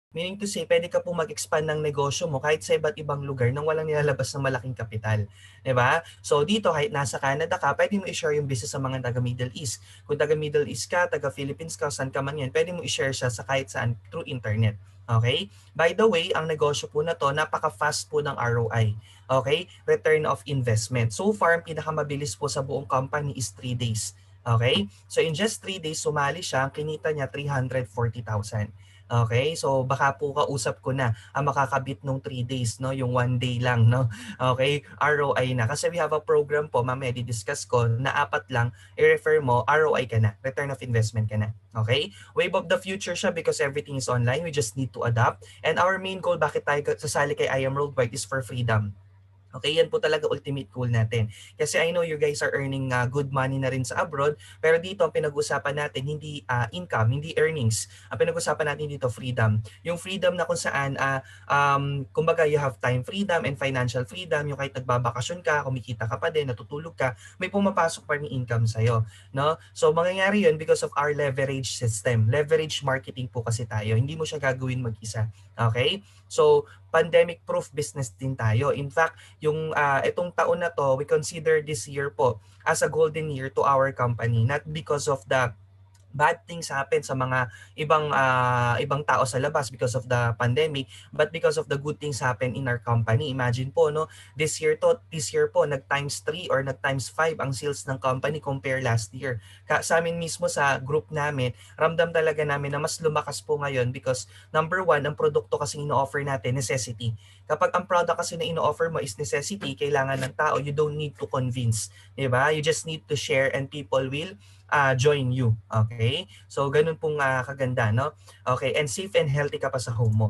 Meaning to say, pwede ka pong mag-expand ng negosyo mo kahit sa iba't ibang lugar nang walang nilalabas ng malaking kapital. 'Di ba? So dito, kahit nasa Canada ka, pwede mo i-share yung business sa mga taga Middle East. Kung taga Middle East ka, taga Philippines ka, saan ka man yan, pwede mo i-share siya sa kahit saan through internet. Okay? By the way, ang negosyo po na to, napaka-fast po ng ROI. Okay? Return of investment. So far, ang pinakamabilis po sa buong company is 3 days. Okay? So in just 3 days, sumali siya, ang kinita niya 340,000. Okay, so baka po kausap ko na ang makakabit nung 3 days, no? Yung 1 day lang, no? Okay, ROI na. Kasi we have a program po, mamaya di-discuss ko, na 4 lang, i-refer mo, ROI ka na, return of investment ka na. Okay? Wave of the future siya because everything is online. We just need to adapt. And our main goal, bakit tayo sasali kay I Am Worldwide is for freedom. Okay, yan po talaga ultimate goal natin. Kasi I know you guys are earning good money na rin sa abroad, pero dito ang pinag-usapan natin hindi income, hindi earnings. Ang pinag-usapan natin dito freedom. Yung freedom na kung saan kumbaga you have time freedom and financial freedom, yung kahit nagbabakasyon ka, kumikita ka pa din, natutulog ka, may pumapasok pa rin income sa'yo. No? So mangyayari yun because of our leverage system. Leverage marketing po kasi tayo. Hindi mo siya gagawin mag-isa. Okay? So pandemic-proof business din tayo. In fact, yung itong taon na to, we consider this year po as a golden year to our company, not because of the bad things happen sa mga ibang tao sa labas because of the pandemic, but because of the good things happen in our company. Imagine po, no, this year po nag times 3 or nag times 5 ang sales ng company compare last year. Sa amin mismo sa group namin, ramdam talaga namin na mas lumakas po ngayon because number one, ang produkto kasi ino-offer natin necessity. Kapag ang product kasi na ino-offer mo is necessity, kailangan ng tao, you don't need to convince, 'di ba? You just need to share and people will join you. Okay? So, ganun pong kaganda, no? Okay, and safe and healthy ka pa sa home mo.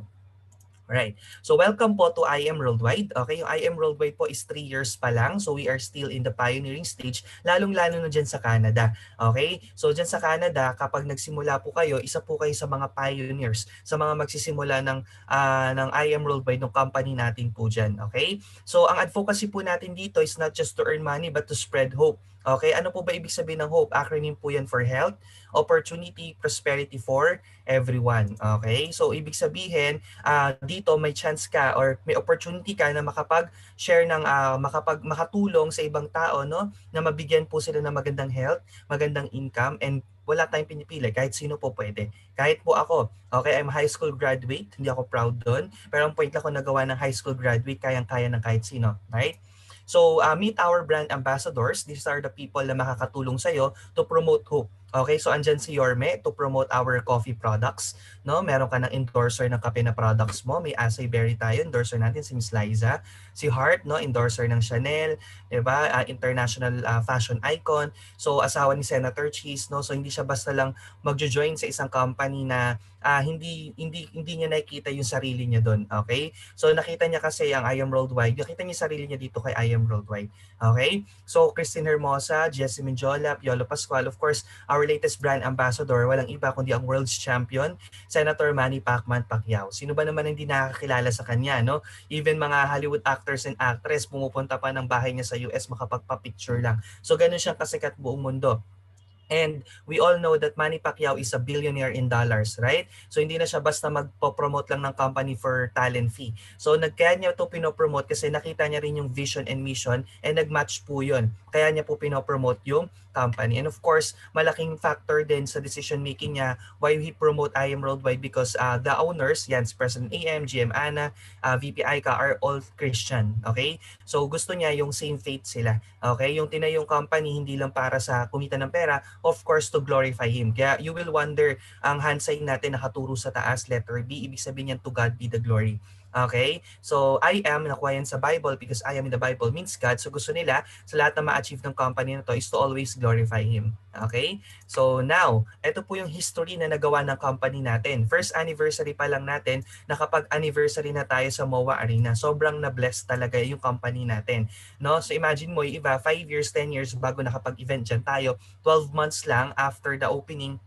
Right. So welcome po to I Am Worldwide. Okay, yung I Am Worldwide po is 3 years pa lang. So we are still in the pioneering stage, lalong-lalo na dyan sa Canada. Okay? So dyan sa Canada, kapag nagsimula po kayo, isa po kayo sa mga pioneers, sa mga magsisimula ng I Am Worldwide, ng company natin po dyan. Okay? So ang advocacy po natin dito is not just to earn money but to spread hope. Okay, ano po ba ibig sabihin ng hope? Acronym po yan for health, opportunity, prosperity for everyone. Okay? So ibig sabihin, dito may chance ka or may opportunity ka na makapag-share ng makatulong sa ibang tao, no, na mabigyan po sila ng magandang health, magandang income, and wala tayong pinipili, kahit sino po pwede. Kahit po ako, okay, I'm high school graduate, hindi ako proud doon, pero ang point lang ko nagawa ng high school graduate, kayang-kaya ng kahit sino, right? So, meet our brand ambassadors. These are the people na makakatulong sa'yo to promote hope. Okay, so andyan si Yorme to promote our coffee products. No, meron ka ng endorser ng kape na products mo. May Acai Berry tayo, endorser natin si Miss Liza. Si Heart, no, endorser ng Chanel, 'di ba? International fashion icon. So asawa ni Senator Cheese, no. So hindi siya basta lang magjo-join sa isang company na hindi niya nakikita yung sarili niya doon, okay? So nakita niya kasi ang I Am Worldwide, nakita niya yung sarili niya dito kay I Am Worldwide, okay? So Christine Hermosa, Jessie Minjola, Piolo Pascual, of course, our latest brand ambassador, walang iba kundi ang world's champion, Senator Manny Pacman Pacquiao. Sino ba naman hindi nakakilala sa kanya, no? Even mga Hollywood actors and actress pumupunta pa ng bahay niya sa US makapagpa-picture lang. So ganun siyang kasikat buong mundo. And we all know that Manny Pacquiao is a billionaire in dollars, right? So hindi na siya basta magpo-promote lang ng company for talent fee. So kaya niya ito pinopromote kasi nakita niya rin yung vision and mission and nag-match po yun. Kaya niya po pinopromote yung company. And of course, malaking factor din sa decision making niya why he promote I Am Worldwide because the owners, yan, si President AM, GM Ana, VP Aika are all Christian. Okay? So gusto niya yung same faith sila. Okay? Yung tinayong company hindi lang para sa kumita ng pera, of course to glorify Him. Kaya you will wonder, ang hand sign natin nakaturo sa taas, letter B, ibig sabihin yan to God be the glory. Okay? So, I am, nakuha yan sa Bible because I am in the Bible means God. So, gusto nila sa lahat na ma-achieve ng company na to is to always glorify Him. Okay? So, now, ito po yung history na nagawa ng company natin. First anniversary pa lang natin, nakapag-anniversary na tayo sa MOA Arena. Sobrang na-bless talaga yung company natin. No? So, imagine mo, yung iba, 5 years, 10 years bago nakapag-event dyan tayo, 12 months lang after the opening,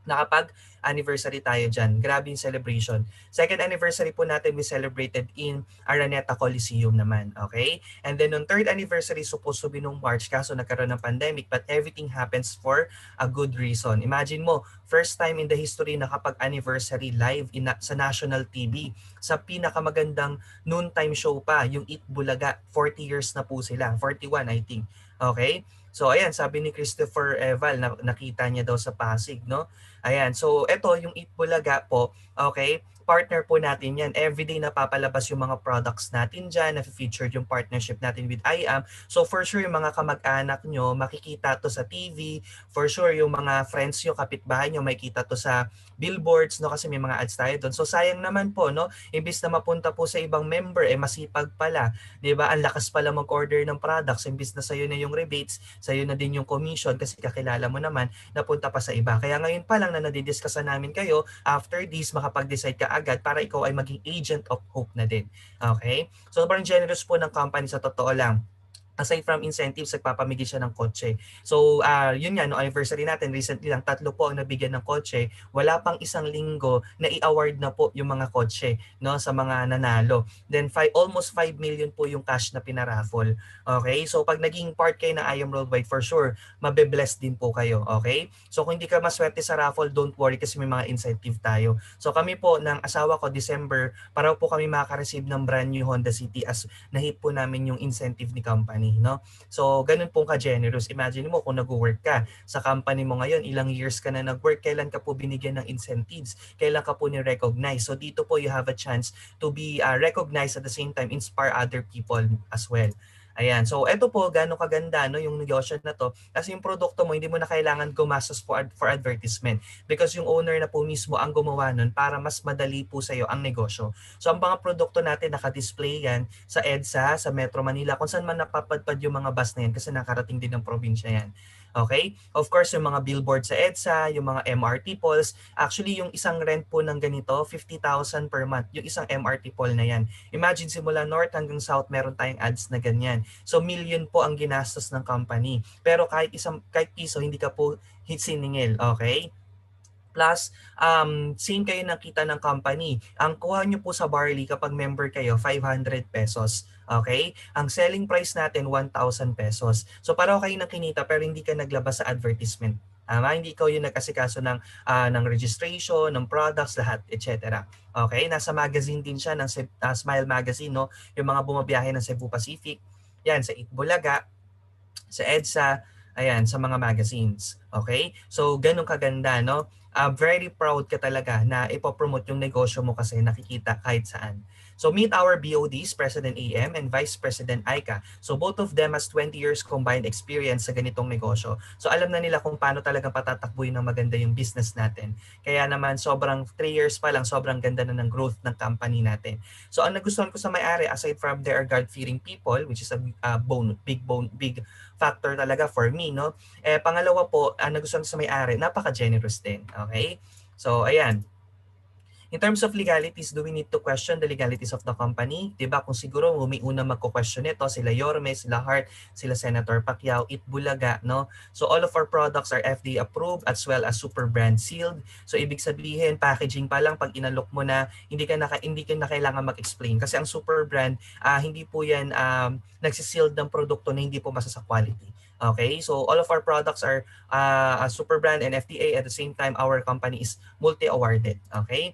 nakapag-anniversary tayo dyan. Grabe yung celebration. Second anniversary po natin, we celebrated in Araneta Coliseum naman. Okay? And then on third anniversary, supposed to be nung March, kaso nagkaroon ng pandemic, but everything happens for a good reason. Imagine mo, first time in the history na kapag-anniversary live sa national TV, sa pinakamagandang noontime show pa, yung Eat Bulaga, 40 years na po sila, 41 I think. Okay? So ayan, sabi ni Christopher Eval, nakita niya daw sa Pasig, no? Ayan, so ito yung Eat Bulaga po, okay, partner po natin yan. Everyday napapalabas yung mga products natin dyan, na-featured yung partnership natin with IAM. So for sure yung mga kamag-anak nyo, makikita to sa TV. For sure yung mga friends nyo, kapitbahay nyo, makikita to sa billboards, no, kasi may mga ads tayo doon. So sayang naman po, no, imbis na mapunta po sa ibang member, masipag pala, 'di ba? Ang lakas pala mag-order ng products, imbis na sa'yo na yung rebates, sa'yo na din yung commission kasi kakilala mo naman, napunta pa sa iba. Kaya ngayon pa lang na nadidiscuss namin kayo, after this makapag-decide ka agad para ikaw ay maging agent of hope na din. Okay? So sobrang generous po ng company sa totoo lang. Aside from incentives, nagpapamigay siya ng kotse. So, yun nga, no anniversary natin, recently lang, 3 po ang nabigyan ng kotse. Wala pang isang linggo na i-award na po yung mga kotse, no, sa mga nanalo. Then, almost 5 million po yung cash na pinaraffle. Okay? So, pag naging part kayo ng IAM Worldwide, for sure, mabe-bless din po kayo. Okay? So, kung hindi ka maswerte sa raffle, don't worry kasi may mga incentive tayo. So, kami po, ng asawa ko, December, para po kami makaka-receive ng brand new Honda City as na-hit po namin yung incentive ni company, no? So, ganun po ka-generous. Imagine mo kung nag-work ka sa company mo ngayon, ilang years ka na nag-work, kailan ka po binigyan ng incentives? Kailan ka po ni-recognize? So, dito po you have a chance to be recognized at the same time, inspire other people as well. Ayan. So, eto po, gano'ng kaganda, no, yung negosyo na to. Kasi yung produkto mo, hindi mo na kailangan gumastos for advertisement because yung owner na po mismo ang gumawa nun para mas madali po sa'yo ang negosyo. So, ang mga produkto natin, naka-display yan sa EDSA, sa Metro Manila, kung saan man napapadpad yung mga bus na yan kasi nakarating din ng probinsya yan. Okay? Of course, yung mga billboard sa EDSA, yung mga MRT polls. Actually, yung isang rent po ng ganito, 50,000 per month. Yung isang MRT poll na yan. Imagine simula north hanggang south, meron tayong ads na ganyan. So, million po ang ginastos ng company. Pero kahit piso, hindi ka po siningil. Okay? Plus, same kayo ng kita ng company. Ang kuha nyo po sa Barley kapag member kayo, 500 pesos. Okay? Ang selling price natin, 1,000 pesos. So pareho kayo ng kinita pero hindi ka naglabas sa advertisement. Hindi ikaw yung nagkasikaso ng registration, ng products, lahat, etc. Okay? Nasa magazine din siya ng Smile Magazine, no? Yung mga bumabiyahe ng Cebu Pacific. Yan, sa Itbulaga, sa EDSA, ayan, sa mga magazines. Okay? So, ganun kaganda, no? Very proud ka talaga na ipopromote yung negosyo mo kasi nakikita kahit saan. So meet our BODs, President AM and Vice President Aika. So both of them has 20 years combined experience sa ganitong negosyo. So alam na nila kung paano talagang patatakbuhin ng maganda yung business natin. Kaya naman sobrang 3 years pa lang, sobrang ganda na ng growth ng company natin. So ang nagustuhan ko sa may-ari, aside from they are God-fearing people, which is a big factor talaga for me, no? Pangalawa po, ang nagustuhan ko sa may-ari, napaka-generous din. Okay? So, ayan. In terms of legalities, do we need to question the legalities of the company? Diba? Kung siguro may unang magko-question nito, sila Yorme, sila Hart, sila Senator Pacquiao, Itbulaga, no? So all of our products are FDA approved as well as super brand sealed. So ibig sabihin, packaging pa lang pag inalok mo na, hindi ka na kailangan mag-explain kasi ang super brand, hindi po yan nagsisealed ng produkto na hindi po masa sa quality. Okay, so all of our products are super brand and FDA. At the same time, our company is multi-awarded. Okay.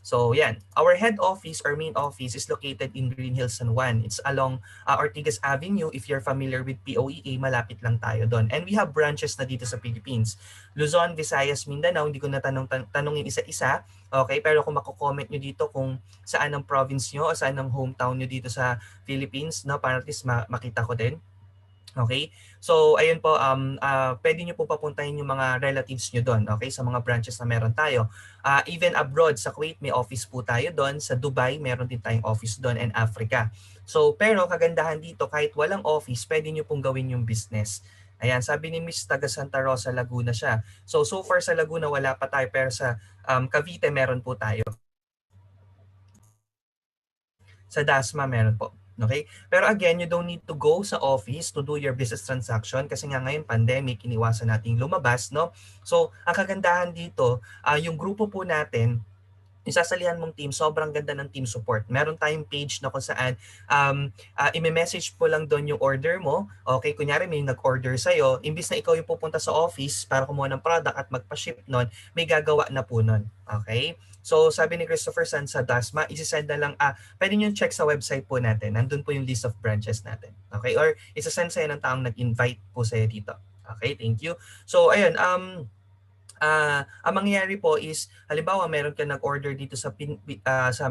So yan, our head office or main office is located in Green Hills, San Juan. It's along Ortigas Avenue. If you're familiar with POEA, malapit lang tayo doon. And we have branches na dito sa Philippines. Luzon, Visayas, Mindanao, hindi ko na tanungin isa-isa. Okay, pero kung mako-comment nyo dito kung saan ang province nyo o saan ang hometown nyo dito sa Philippines, no, para at least makita ko din. Okay? So, ayun po, pwede nyo po papuntahin yung mga relatives nyo doon, okay? Sa mga branches na meron tayo. Even abroad, sa Kuwait, may office po tayo doon. Sa Dubai, meron din tayong office doon, and Africa. So, pero kagandahan dito, kahit walang office, pwede nyo pong gawin yung business. Ayan, sabi ni Miss taga Santa Rosa, Laguna siya. So far sa Laguna, wala pa tayo, pero sa Cavite, meron po tayo. Sa Dasma, meron po. Okay? Pero again, you don't need to go sa office to do your business transaction kasi nga ngayon pandemic, iniwasan nating lumabas, no? So, ang kagandahan dito, yung grupo po natin, yung sasalihan mong team, sobrang ganda ng team support. Meron tayong page na kung saan i-message po lang doon yung order mo. Okay, kunyari may nag-order sa'yo, imbis na ikaw yung pupunta sa office para kumuha ng product at magpa-ship nun, may gagawa na po nun. Okay? So sabi ni Christopher San sa Dasma, isisend na lang, pwede nyo check sa website po natin. Nandun po yung list of branches natin. Okay? Or isasend sa'yo ng taong nag-invite po sa'yo dito. Okay, thank you. So ayun, ang mangyayari po is, halimbawa meron ka nag-order dito sa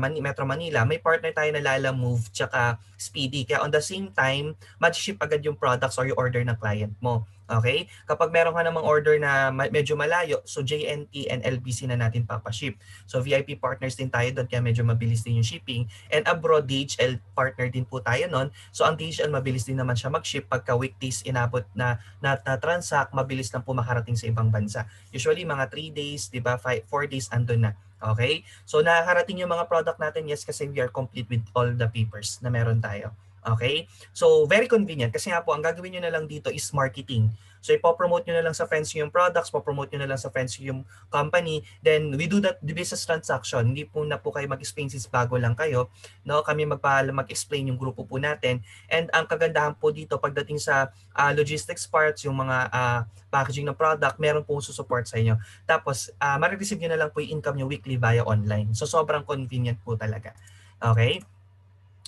Metro Manila, may partner tayo na Lala Move tsaka Speedy. Kaya on the same time, match-ship agad yung products or yung order ng client mo. Okay? Kapag meron ka namang order na medyo malayo, so JNT and LBC na natin papaship. So VIP partners din tayo doon, kaya medyo mabilis din yung shipping. And abroad, DHL partner din po tayo noon. So ang DHL mabilis din naman siya mag-ship pagka weekdays inabot na transact, mabilis lang po makarating sa ibang bansa. Usually mga 3 days, 'di ba? 4 days andun na. Okay? So nakakarating yung mga product natin, yes, kasi we are complete with all the papers na meron tayo. Okay? So very convenient kasi nga po ang gagawin niyo na lang dito is marketing. So ipo-promote niyo na lang sa friends yung products, po-promote niyo na lang sa friends yung company, then we do that the business transaction. Hindi po na po kayo mag-explain since bago lang kayo, no? Kami mag-explain yung grupo po natin. And ang kagandahan po dito pagdating sa logistics parts, yung mga packaging ng product, meron po support sa inyo. Tapos, marireceive nyo na lang po yung income nyo weekly via online. So, sobrang convenient po talaga. Okay?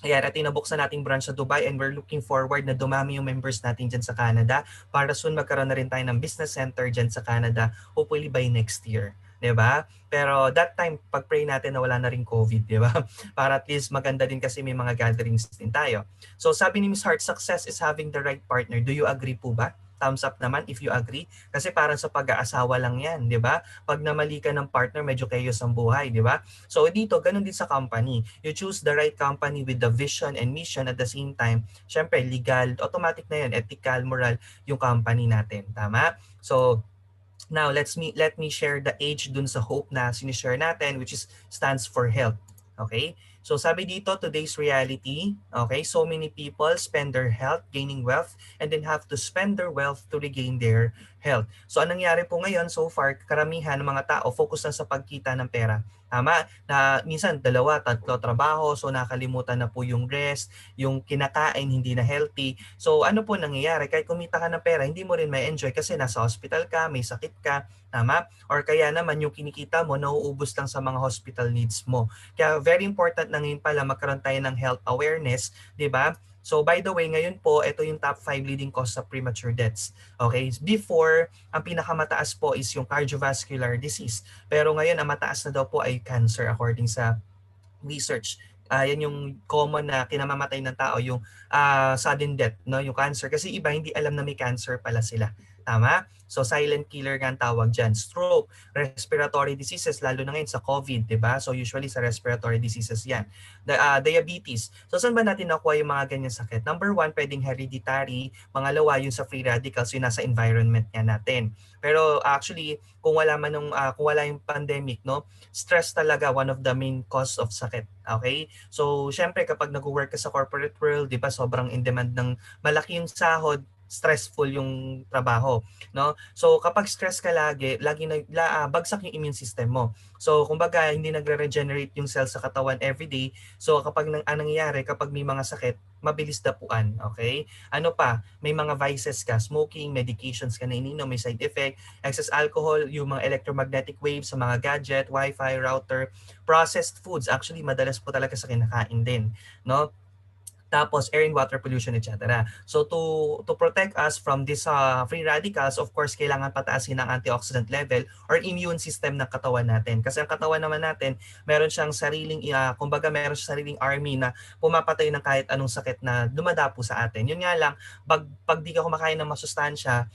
Ayan, at tinabuksan nating branch sa Dubai and we're looking forward na dumami yung members natin dyan sa Canada para soon magkaroon na rin tayo ng business center dyan sa Canada, hopefully by next year. 'Di ba? Pero that time, pag-pray natin na wala na rin COVID, 'di ba? Para at least maganda din kasi may mga gatherings din tayo. So sabi ni Miss Hart, success is having the right partner. Do you agree po ba? Thumbs up naman if you agree. Kasi parang sa pag-aasawa lang yan, di ba? Pag namali ka ng partner, medyo chaos ang buhay, di ba? So dito, ganun din sa company. You choose the right company with the vision and mission at the same time. Syempre, legal, automatic na yun, ethical, moral, yung company natin. Tama? So, now let me share the H dun sa hope na sinishare natin, which is stands for health. Okay? So sabi dito, today's reality, okay, so many people spend their health gaining wealth and then have to spend their wealth to regain their health. So anong nangyari po ngayon so far, karamihan ng mga tao focus na sa pagkita ng pera. Tama? Na minsan dalawa, tatlo trabaho, so nakalimutan na po yung rest, yung kinakain hindi na healthy. So ano po nangyayari? Kahit kumita ka ng pera, hindi mo rin may enjoy kasi nasa hospital ka, may sakit ka, tama? Or kaya naman yung kinikita mo, nauubos lang sa mga hospital needs mo. Kaya very important na ngayon pala magkaroon tayo ng health awareness, di ba? So by the way, ngayon po, ito yung top 5 leading cause of premature deaths. Okay? Before, ang pinakamataas po is yung cardiovascular disease. Pero ngayon, ang mataas na daw po ay cancer according sa research. Yan yung common na kinamamatay ng tao, yung sudden death, no? Yung cancer. Kasi iba hindi alam na may cancer pala sila. Tama? So silent killer nga ang tawag dyan. Stroke, respiratory diseases, lalo na ngayon sa COVID, di ba? So usually sa respiratory diseases yan. Diabetes. So saan ba natin nakuha yung mga ganyan sakit? Number 1, pwedeng hereditary. Pangalawa, yung sa free radicals, yung nasa environment nga natin. Pero actually, kung wala kung wala yung pandemic, no, stress talaga one of the main cause of sakit. Okay? So syempre kapag nag-work ka sa corporate world, di ba, sobrang in demand ng malaki yung sahod, stressful yung trabaho, no? So kapag stress ka lagi bagsak yung immune system mo. So kumbaga hindi nagre-regenerate yung cells sa katawan every day. So kapag nangyayari kapag may mga sakit, mabilis dapuan, okay? Ano pa? May mga vices ka, smoking, medications ka na ininom, may side effect, excess alcohol, yung mga electromagnetic waves sa mga gadget, wifi, router, processed foods, actually madalas po talaga sa kinakain din, no? Tapos air and water pollution, etc. So to protect us from these free radicals, of course, kailangan pataasin ang antioxidant level or immune system ng katawan natin. Kasi ang katawan naman natin, meron siyang sariling, kumbaga meron siyang sariling army na pumapatay ng kahit anong sakit na dumadapo sa atin. Yun nga lang, pag di ka kumakain ng masustansya,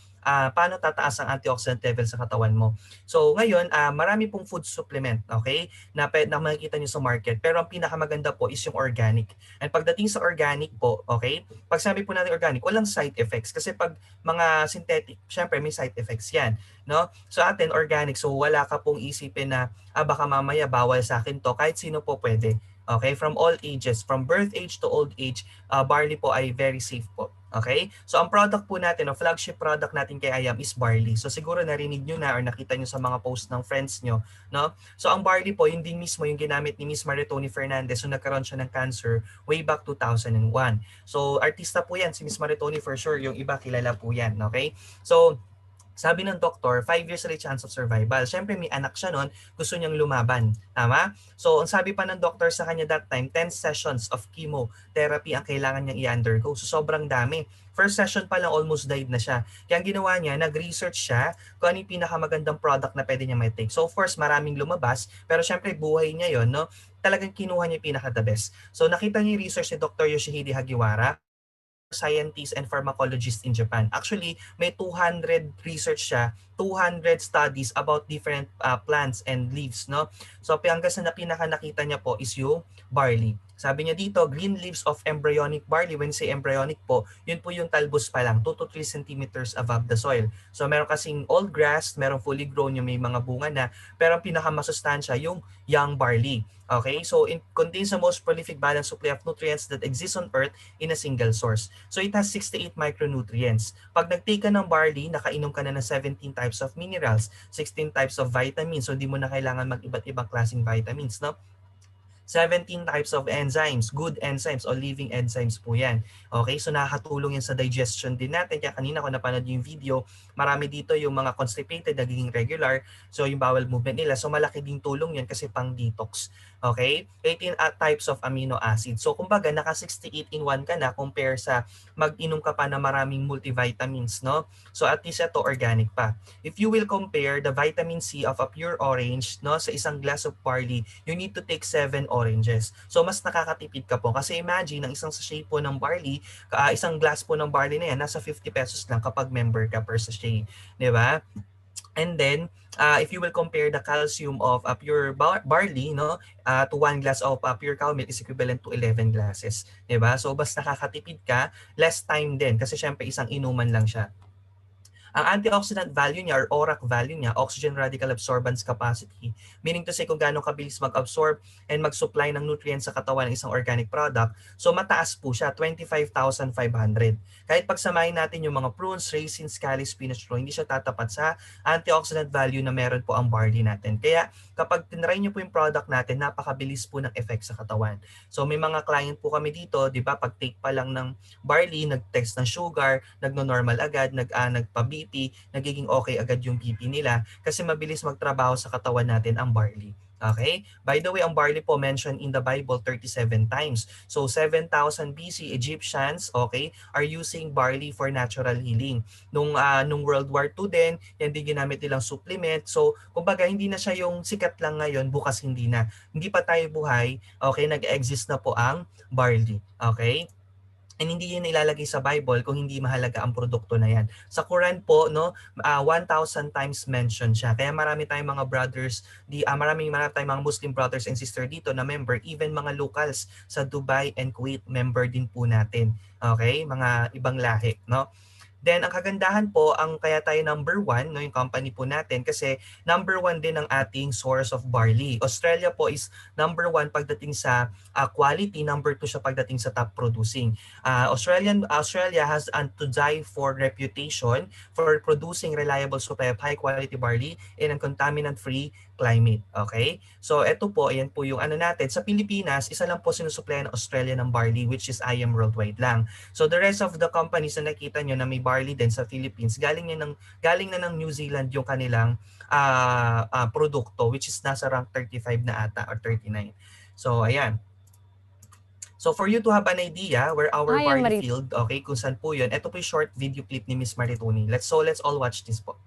paano tataas ang antioxidant level sa katawan mo? So ngayon, marami pong food supplement, okay, na makikita nyo sa market. Pero ang pinakamaganda po is yung organic. And pagdating sa organic po, okay, pag sabi po natin organic, walang side effects. Kasi pag mga synthetic, syempre may side effects yan. No? So atin, organic, so wala ka pong isipin na baka mamaya bawal sa akin to. Kahit sino po pwede. Okay, from all ages, from birth age to old age, barley po ay very safe po. Okay? So ang product po natin, o flagship product natin kay Ayam is barley. So siguro narinig nyo na or nakita nyo sa mga post ng friends nyo, no? So ang barley po, yun din mismo yung ginamit ni Miss Maritoni Fernandez so nagkaroon siya ng cancer way back 2001. So artista po yan, si Miss Maritoni for sure, yung iba kilala po yan, okay? So sabi ng doktor, 5 years ulit chance of survival. Siyempre may anak siya noon, gusto niyang lumaban. Tama? So ang sabi pa ng doktor sa kanya that time, 10 sessions of chemotherapy ang kailangan niyang i-undergo. So sobrang dami. First session pa lang almost died na siya. Kaya ang ginawa niya, nag-research siya kung ano yung pinakamagandang product na pwede niya may take. So of course, maraming lumabas, pero siyempre buhay niya yon, no? Talagang kinuha niya yung pinaka-the best. So nakita niya yung research ni Dr. Yoshihide Hagiwara, scientist and pharmacologist in Japan. Actually, may 200 research siya, 200 studies about different plants and leaves, no? So, hanggang sa pinaka nakita niya po is yung barley. Sabi niya dito, green leaves of embryonic barley. When say embryonic po, yun po yung talbos pa lang, 2 to 3 centimeters above the soil. So, meron kasing old grass, meron fully grown yung may mga bunga na, pero ang pinakamasustansya yung young barley. Okay? So, it contains the most prolific balanced supply of nutrients that exists on earth in a single source. So, it has 68 micronutrients. Pag nag-take ka ng barley, nakainom ka na ng 17 types of minerals, 16 types of vitamins. So, hindi mo na kailangan mag-iba't ibang klaseng vitamins, no? 17 types of enzymes, good enzymes o living enzymes po yan. Okay, so nakakatulong yan sa digestion din natin. Kaya kanina ko napanood yung video, marami dito yung mga constipated, nagiging regular, so yung bowel movement nila. So malaki din tulong yan kasi pang detox. Okay, 18 types of amino acids. So kumbaga, naka 68 in 1 ka na compare sa mag-inom ka pa na maraming multivitamins, no? So at least ito organic pa. If you will compare the vitamin C of a pure orange, no, sa isang glass of barley, you need to take 7 oranges. So mas nakakatipid ka po kasi imagine ang isang sachet po ng barley, isang glass po ng barley na yan nasa 50 pesos lang kapag member ka per sachet, 'di ba? And then if you will compare the calcium of a pure barley, no, to 1 glass of pure cow milk is equivalent to 11 glasses, 'di ba? So mas nakakatipid ka, less time din kasi syempre isang inuman lang siya. Ang antioxidant value niya or ORAC value niya, oxygen radical absorbance capacity, meaning to say kung gaano kabilis mag-absorb and mag-supply ng nutrients sa katawan ng isang organic product, so mataas po siya, 25,500. Kahit pagsamahin natin yung mga prunes, raisins, calis, spinach roll, hindi siya tatapat sa antioxidant value na meron po ang barley natin. Kaya kapag tinry nyo po yung product natin, napakabilis po ng effect sa katawan. So may mga client po kami dito, di ba, pag take pa lang ng barley, nag-test ng sugar, nagno-normal agad, nagpa-BP, nagiging okay agad yung BP nila kasi mabilis magtrabaho sa katawan natin ang barley. Okay? By the way, ang barley po mentioned in the Bible 37 times. So 7,000 BC, Egyptians, okay, are using barley for natural healing. Nung World War II din, yan din ginamit nilang supplement. So, kumbaga, hindi na siya yung sikat lang ngayon, bukas hindi na. Hindi pa tayo buhay, okay, nag-exist na po ang barley. Okay? And hindi yun ilalagay sa Bible kung hindi mahalaga ang produkto na yan. Sa Quran po, no, 1,000 times mentioned siya. Kaya marami tayong mga brothers, marami tayong mga Muslim brothers and sister dito na member, even mga locals sa Dubai and Kuwait, member din po natin. Okay? Mga ibang lahi, no? Then, ang kagandahan po, ang kaya tayo number 1, no, yung company po natin, kasi number 1 din ang ating source of barley. Australia po is number 1 pagdating sa quality, number 2 siya pagdating sa top producing. Australia has an to die for reputation for producing reliable supply of high quality barley in a contaminant-free climate. Okay? So, ito po, ayan po yung ano natin. Sa Pilipinas, isa lang po sinusupply ng Australia ng barley, which is IM Worldwide lang. So, the rest of the companies na nakita nyo na may barley din sa Philippines, galing na ng New Zealand yung kanilang produkto, which is nasa rank 35 na ata or 39. So, ayan. So for you to have an idea where our barley field, okay, kung saan po yun, ito po yung short video clip ni Miss Maritoni. Let's all watch this po.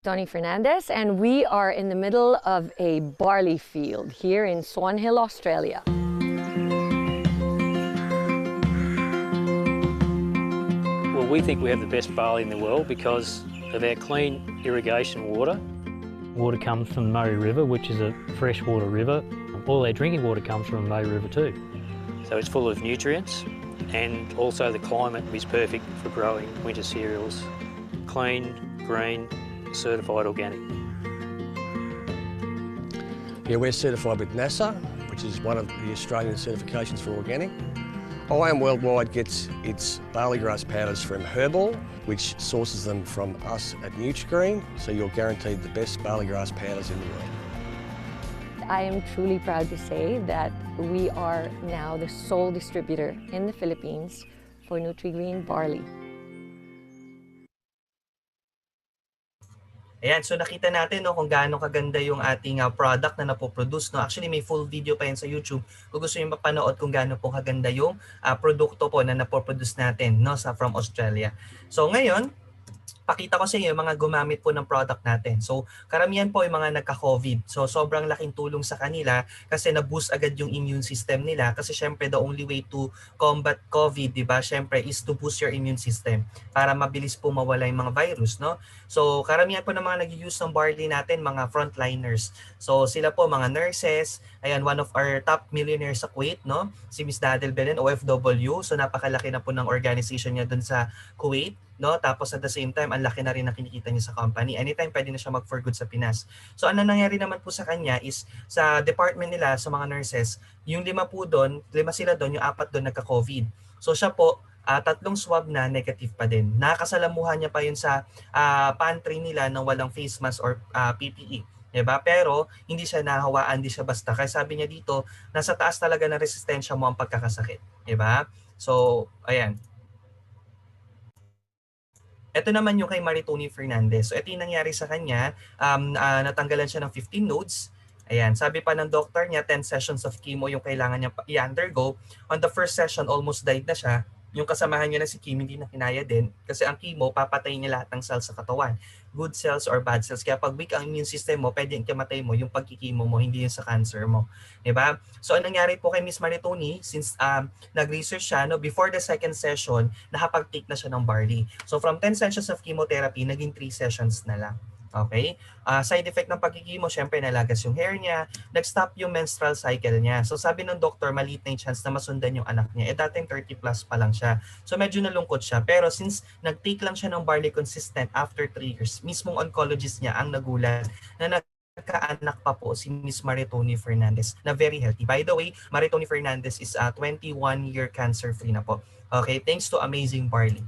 Tony Fernandez, and we are in the middle of a barley field here in Swan Hill, Australia. Well, we think we have the best barley in the world because of our clean irrigation water. Water comes from the Murray River, which is a freshwater river. All our drinking water comes from the Murray River too. So it's full of nutrients, and also the climate is perfect for growing winter cereals. Clean, green, certified organic. Yeah, we're certified with NASA, which is one of the Australian certifications for organic. IAM Worldwide gets its barley grass powders from Herbal, which sources them from us at Nutrigreen, so you're guaranteed the best barley grass powders in the world. I am truly proud to say that we are now the sole distributor in the Philippines for Nutrigreen barley. Ayan, so nakita natin no, kung gaano kaganda yung ating product na napoproduce. No? Actually, may full video pa yan sa YouTube kung gusto nyo mapanood kung gaano po kaganda yung produkto po na napoproduce natin no, from Australia. So ngayon, pakita ko sa inyo yung mga gumamit po ng product natin. So, karamihan po yung mga nagka-COVID. So, sobrang laking tulong sa kanila kasi na-boost agad yung immune system nila. Kasi syempre, the only way to combat COVID, di ba, syempre, is to boost your immune system para mabilis po mawala yung mga virus, no? So, karamihan po ng mga nag-use ng barley natin, mga frontliners. So, sila po, mga nurses. Ayan, one of our top millionaires sa Kuwait, no? Si Miss Dadel Belen, OFW. So, napakalaki na po ng organization niya dun sa Kuwait. No, tapos at the same time ang laki na rin na kinikita niya sa company. Anytime pwede na siya mag for good sa Pinas. So ano nangyari naman po sa kanya is sa department nila sa mga nurses, yung 5 sila doon, yung 4 doon nagka-COVID. So siya po 3 swab na negative pa din. Nakasalamuhan niya pa yun sa pantry nila nang walang face mask or PPE. Diba? Pero hindi siya nahawaan, hindi siya basta. Kaya sabi niya dito, nasa taas talaga ng resistensya mo ang pagkakasakit. Diba? So, ayan. Ito naman yung kay Maritoni Fernandez. So ito yung nangyari sa kanya, natanggalan siya ng 15 nodes. Ayan, sabi pa ng doctor niya, 10 sessions of chemo yung kailangan niya i-undergo. On the first session, almost died na siya. Yung kasamahan niya na si Kim, hindi na kinaya din. Kasi ang chemo, papatay niya lahat ng cells sa katawan. Good cells or bad cells. Kaya pag weak ang immune system mo, pwede yung kamatay mo yung pagkikimo mo, hindi yung sa cancer mo. Diba? So, ang nangyari po kay Miss Maritoni, since nag-research siya, no, before the second session, nakapag-take na siya ng barley. So, from 10 sessions of chemotherapy, naging 3 sessions na lang. Okay? Side effect ng pagkikimo, syempre nalagas yung hair niya, nag-stop yung menstrual cycle niya. So sabi ng doktor, maliit na yung chance na masundan yung anak niya. Dating 30 plus pa lang siya. So medyo nalungkot siya. Pero since nag-take lang siya ng barley consistent after 3 years, mismong oncologist niya ang nagulat na nagkaanak pa po si Miss Maritoni Fernandez na very healthy. By the way, Maritoni Fernandez is 21-year cancer-free na po. Okay, thanks to Amazing Barley.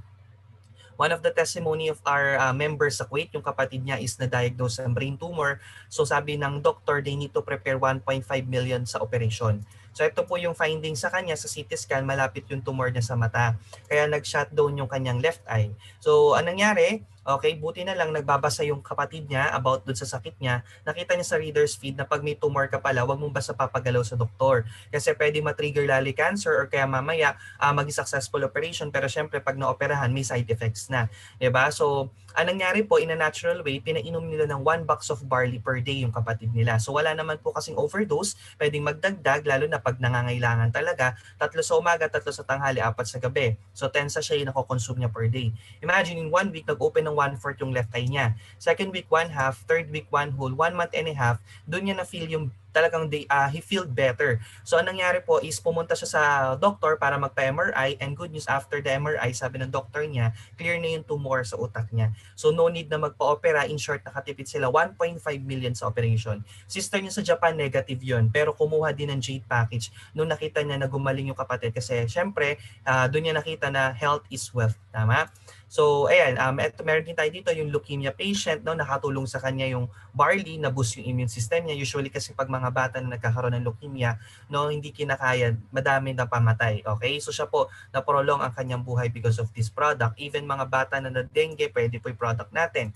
One of the testimony of our members sa Kuwait, yung kapatid niya is na-diagnose ng brain tumor. So sabi ng doctor, they need to prepare 1.5 million sa operation. So ito po yung finding sa kanya sa CT scan, malapit yung tumor niya sa mata. Kaya nag-shutdown yung kanyang left eye. So anong nangyari? Okay, buti na lang nagbabasa yung kapatid niya about dun sa sakit niya. Nakita niya sa reader's feed na pag may tumor ka pala, wag mong basta papagalaw sa doktor. Kasi pwede matrigger lali cancer or kaya mamaya maging successful operation. Pero syempre pag naoperahan, may side effects na. Diba? So, anong nangyari po, in a natural way, pinainom nila ng 1 box of barley per day yung kapatid nila. So wala naman po kasing overdose, pwedeng magdagdag, lalo na pag nangangailangan talaga, 3 sa umaga, 3 sa tanghali, 4 sa gabi. So 10 sachet yung nakoconsume niya per day. Imagine in 1 week, nag-open ng 1/4 yung left eye niya. Second week, 1/2. Third week, 1 whole. 1 month and a half, doon niya na-feel yung talagang he felt better. So anong nangyari po is pumunta siya sa doktor para magpa-MRI, and good news, after the MRI, sabi ng doktor niya, clear na yung tumor sa utak niya. So no need na magpa-opera. In short, nakatipid sila 1.5 million sa operation. Sister niya sa Japan, negative yun. Pero kumuha din ng Jade package nung nakita niya na gumaling yung kapatid. Kasi syempre, doon niya nakita na health is wealth. Tama? So, ayan, meron din tayo dito yung leukemia patient, no, nakatulong sa kanya yung barley na boost yung immune system niya. Usually kasi pag mga bata na nagkakaroon ng leukemia, no, hindi kinakaya, madami na pamatay. Okay? So siya po na-prolong ang kanyang buhay because of this product. Even mga bata na na-dengue, pwede po yung product natin.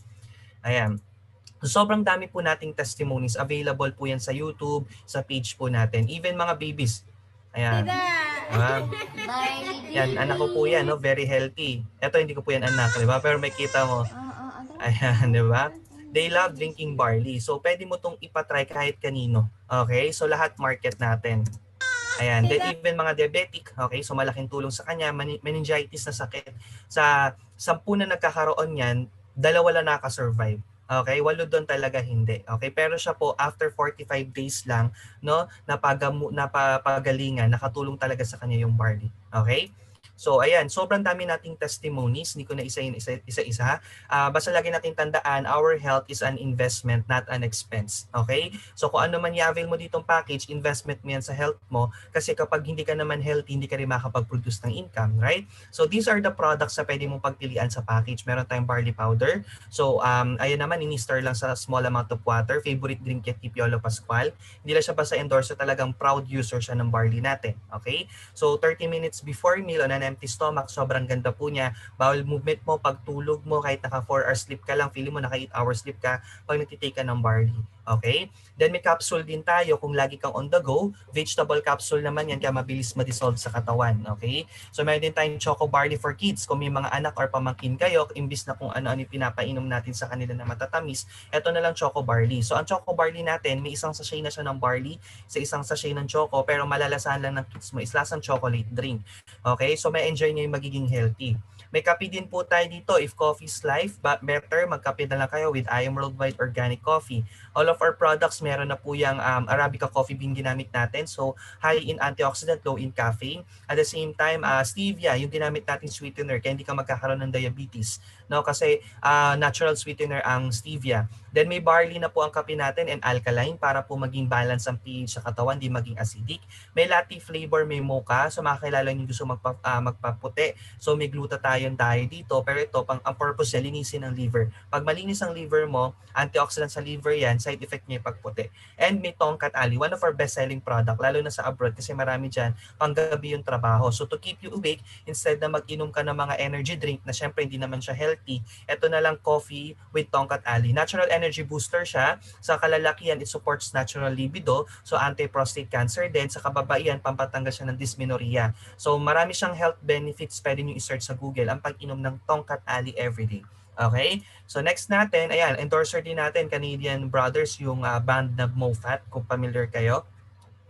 Ayan. So, sobrang dami po nating testimonies. Available po yan sa YouTube, sa page po natin. Even mga babies. Ayan. Yan, anak ko po yan, no? Very healthy. Ito, hindi ko po yan anak, di ba? Pero may kita mo. Ayan, di ba? They love drinking barley. So, pwede mo itong ipatry kahit kanino. Okay? So, lahat market natin. Ayan. Then, even mga diabetic, okay? So, malaking tulong sa kanya. Meningitis na sakit. Sa 10 na nagkakaroon yan, 2 lang nakasurvive. Okay, 8 doon talaga hindi. Okay, pero siya po after 45 days lang, no, napagalingan, nakatulong talaga sa kanya yung barley. Okay? So ayan, sobrang dami nating testimonies, hindi ko na isa-isa. Basta lagi nating tandaan, our health is an investment, not an expense. Okay? So kung ano man i-avail mo ditong package, investment mo yan sa health mo kasi kapag hindi ka naman healthy, hindi ka rin makakapag-produce ng income, right? So these are the products na pwede mong pagpilian sa package. Meron tayong barley powder. So ayun naman, ini-stir lang sa small amount of water. Favorite drink kay Piolo Pascual. Hindi lang siya basta endorser, talagang proud user siya ng barley natin. Okay? So 30 minutes before meal on an empty stomach, sobrang ganda po niya. Bawal movement mo, pagtulog mo, kahit naka 4 hours sleep ka lang, feeling mo naka 8 hours sleep ka pag nagtitake ka ng barley. Okay? Then may capsule din tayo kung lagi kang on the go. Vegetable capsule naman yan kaya mabilis ma-dissolve sa katawan. Okay? So meron din tayong Choco Barley for kids. Kung may mga anak or pamangkin kayo, imbis na kung ano-ano yung pinapainom natin sa kanila na matatamis, eto na lang Choco Barley. So ang Choco Barley natin, may isang sachet na siya ng barley sa isang sachet ng choco, pero malalasahan lang ng kids mo is lasang chocolate drink. Okay? So may enjoy niya yung magiging healthy. May kape din po tayo dito. If coffee is life, but better magkape na lang kayo with I Am Worldwide Organic Coffee. All of our products, meron na po yung Arabica coffee bean ginamit natin. So, high in antioxidant, low in caffeine. At the same time, stevia, yung ginamit natin sweetener, kaya hindi ka magkakaroon ng diabetes. No? Kasi natural sweetener ang stevia. Then may barley na po ang kape natin and alkaline para po maging balance ang pH sa katawan, di maging acidic. May latte flavor, may mocha. So makakilala nyo gusto magpaputi. So may glutathione tayo dito. Pero ito, ang purpose niya, linisin ang liver. Pag malinis ang liver mo, antioxidant sa liver yan, side effect niya yung pagputi. And may Tongkat Ali, one of our best-selling product, lalo na sa abroad kasi marami dyan, panggabi yung trabaho. So to keep you awake, instead na mag-inom ka ng mga energy drink na syempre hindi naman siya healthy, ito na lang coffee with Tongkat Ali. Natural energy booster siya. Sa kalalakihan, it supports natural libido. So anti-prostate cancer din. Sa kababaihan, pampatanggal siya ng dysmenorrhea. So marami siyang health benefits. Pwede nyo i-search sa Google ang pag-inom ng Tongkat Ali everyday. Okay? So next natin, ayan, endorser din natin, Canadian Brothers, yung band na MoFat, kung familiar kayo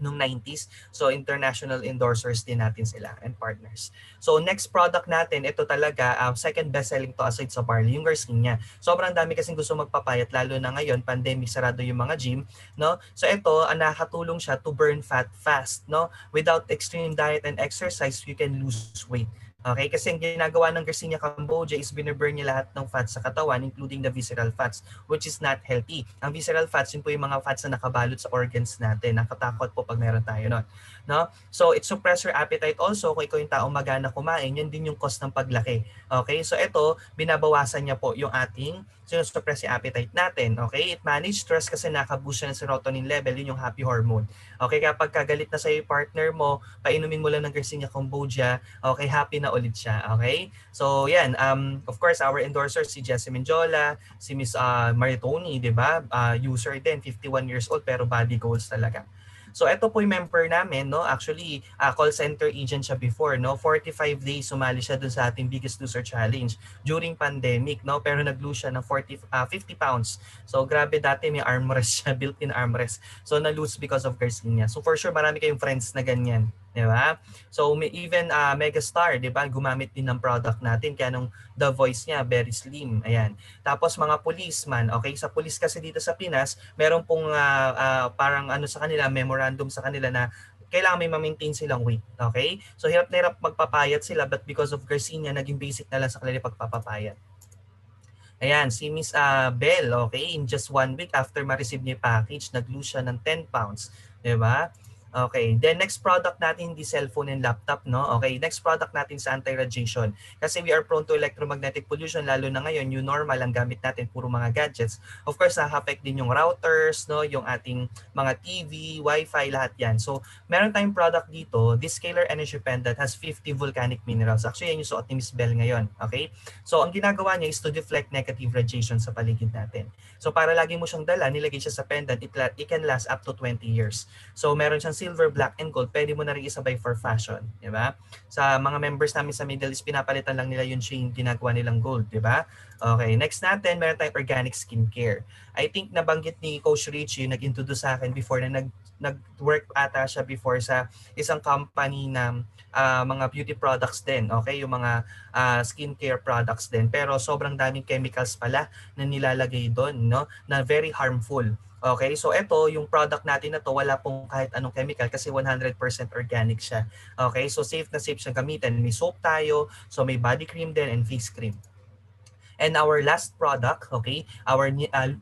nung 90s. So international endorsers din natin sila and partners. So next product natin, ito talaga, second best-selling to aside sa barley, yung Garcinia. Sobrang dami kasing gusto magpapayat, lalo na ngayon, pandemic, sarado yung mga gym. No? So ito, nakakatulong siya to burn fat fast. No? Without extreme diet and exercise, you can lose weight. Okay, kasi ang ginagawa ng Garcinia Cambogia is binaburn niya lahat ng fats sa katawan, including the visceral fats, which is not healthy. Ang visceral fats, yun po yung mga fats na nakabalot sa organs natin. Nakatakot po pag meron tayo nun. No? So, it suppress your appetite also. Kung ikaw yung taong magana kumain, yan din yung cause ng paglaki. Okay, so ito, binabawasan niya po yung ating suppress yung appetite natin. Okay, it manage stress kasi nakaboost siya ng serotonin level, yun yung happy hormone. Okay, kapag kagalit na sa'yo yung partner mo, painumin mo lang ng Garcinia Cambogia, okay, happy na ulit siya. Okay, so yan, of course, our endorsers, si Jessamine Jola, si Miss Maritoni, di ba? User din, 51 years old, pero body goals talaga. So ito po yung member namin, no? Actually, call center agent siya before, no? 45 days sumali siya dun sa ating Biggest Loser Challenge during pandemic, no? Pero nag-lose siya ng 50 pounds. So grabe, dati may armrest siya, built-in armrest. So na-lose because of Garcinia. So for sure, marami kayong friends na ganyan. Di ba? So may even Megastar, di ba? Gumamit din ng product natin. Kaya nung the voice niya, very slim. Ayan. Tapos mga policeman, okay? Sa police kasi dito sa Pinas, meron pong parang ano sa kanila, memorandum sa kanila na kailangan may ma-maintain silang weight. Okay? So hirap na hirap magpapayat sila, but because of Garcinia, naging basic na lang sa kanila pagpapapayat. Ayan, si Miss Bell, okay? In just 1 week after ma-receive niya yung package, nag-lose siya ng 10 pounds. Di ba? Okay, then next product natin, hindi cellphone and laptop, no? Okay, next product natin sa anti-radiation. Kasi we are prone to electromagnetic pollution, lalo na ngayon, new normal, ang gamit natin, puro mga gadgets. Of course, na-affect din yung routers, no? Yung ating mga TV, Wi-Fi, lahat yan. So, meron tayong product dito, this Scalar Energy Pendant has 50 volcanic minerals. Actually, yan yung suot ni Miss Bell ngayon, okay? So, ang ginagawa niya is to deflect negative radiation sa paligid natin. So, para lagi mo siyang dala, nilagay siya sa pendant, it can last up to 20 years. So, meron siyang silver, black, and gold, pwede mo na rin isabay for fashion, di ba? Sa mga members namin sa Middle East, pinapalitan lang nila yung chain, ginagawa nilang gold, di ba? Okay, next natin, meron tayong organic skincare. I think nabanggit ni Coach Richie, nag-introduce sa akin before na nag-work ata siya before sa isang company na mga beauty products din, okay? Yung mga skincare products din. Pero sobrang daming chemicals pala na nilalagay doon, no? Na very harmful. Okay, so ito, yung product natin na to, wala pong kahit anong chemical kasi 100% organic siya. Okay, so safe na safe siyang gamitin. May soap tayo, so may body cream din and face cream. And our last product, okay, our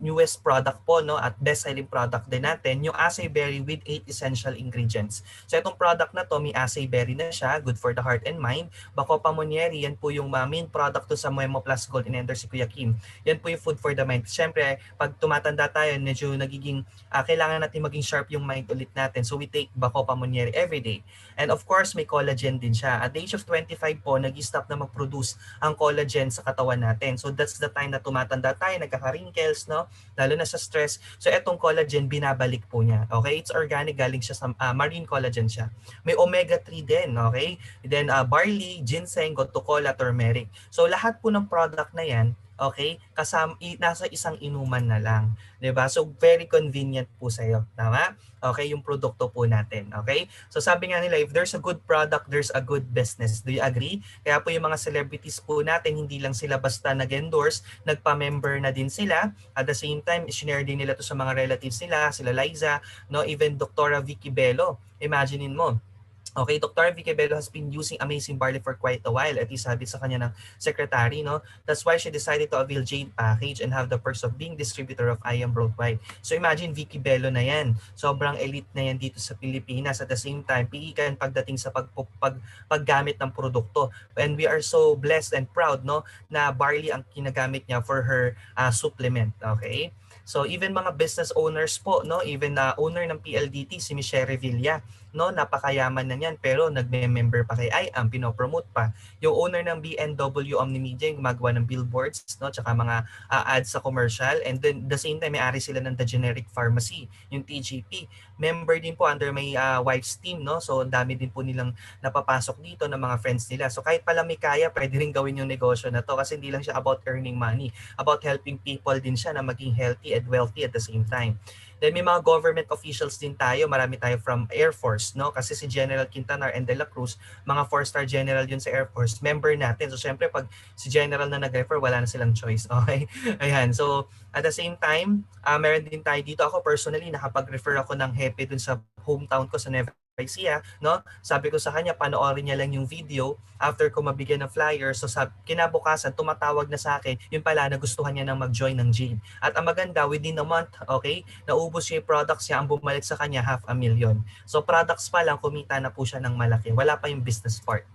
newest product po, no, at best-selling product din natin, yung acai berry with 8 essential ingredients. So itong product na to, may acai berry na siya, good for the heart and mind. Bacopa monnieri, yan po yung main product to sa Memo Plus Gold and Ender si Kuya Kim. Yan po yung food for the mind. Siyempre, pag tumatanda tayo, medyo nagiging, kailangan natin maging sharp yung mind ulit natin. So we take Bacopa monnieri every day. And of course, may collagen din siya. At the age of 25 po, nag-stop na mag-produce ang collagen sa katawan natin. So that's the time na tumatanda tayo, nagkaka-wrinkles, no? Lalo na sa stress. So etong collagen, binabalik po niya. Okay? It's organic, galing siya sa marine collagen siya. May omega-3 din, okay? Then barley, ginseng, gotu kola, turmeric. So lahat po ng product na yan, okay, nasa isang inuman na lang. 'Di ba? So very convenient po sa iyo, tama? Okay, yung produkto po natin, okay? So sabi nga nila, if there's a good product, there's a good business. Do you agree? Kaya po yung mga celebrities po natin, hindi lang sila basta nag-endorse, nagpa-member na din sila. At the same time, share din nila to sa mga relatives nila, sila Liza, no, even Dr. Vicky Bello. Imaginein mo, okay, Dr. Vicky Bello has been using Amazing Barley for quite a while. At sabi sa kanya ng secretary, no? That's why she decided to avail Jade package and have the perks of being distributor of IM worldwide. So imagine Vicky Bello na yan. Sobrang elite na yan dito sa Pilipinas. At the same time, piikan pagdating sa paggamit ng produkto. And we are so blessed and proud, no, na barley ang kinagamit niya for her supplement. Okay? So even mga business owners po, no, even owner ng PLDT si Michelle Revilla, no, napakayaman na niyan pero nagme-member pa kay IAM, pinopromote pa. Yung owner ng BNW Omnimedia, yung gumagawa ng billboards, no, tsaka mga ads sa commercial, and then the same time may-ari sila ng The Generic Pharmacy, yung TGP. Member din po under may wife's team, no. So ang dami din po nilang napapasok dito ng mga friends nila. So kahit pala may kaya, pwede rin gawin yung negosyo na to kasi hindi lang siya about earning money, about helping people din siya na maging healthy and wealthy at the same time. Then may mga government officials din tayo, marami tayo from Air Force, no? Kasi si General Quintanar and De La Cruz, mga 4-star general yun sa Air Force, member natin. So syempre pag si General na nag-refer, wala na silang choice, okay? Ayan, so at the same time, meron din tayo dito. Ako personally, nakapag-refer ako ng hepe dun sa hometown ko sa Nueva Ecija, no? Sabi ko sa kanya, panoorin niya lang yung video after ko mabigyan ng flyer. So kinabukasan, tumatawag na sa akin, yun pala, nagustuhan niya nang mag-join ng Jade. At ang maganda, within a month, okay, naubos siya yung products niya, ang bumalik sa kanya, 500,000. So products pa lang, kumita na po siya ng malaki. Wala pa yung business part.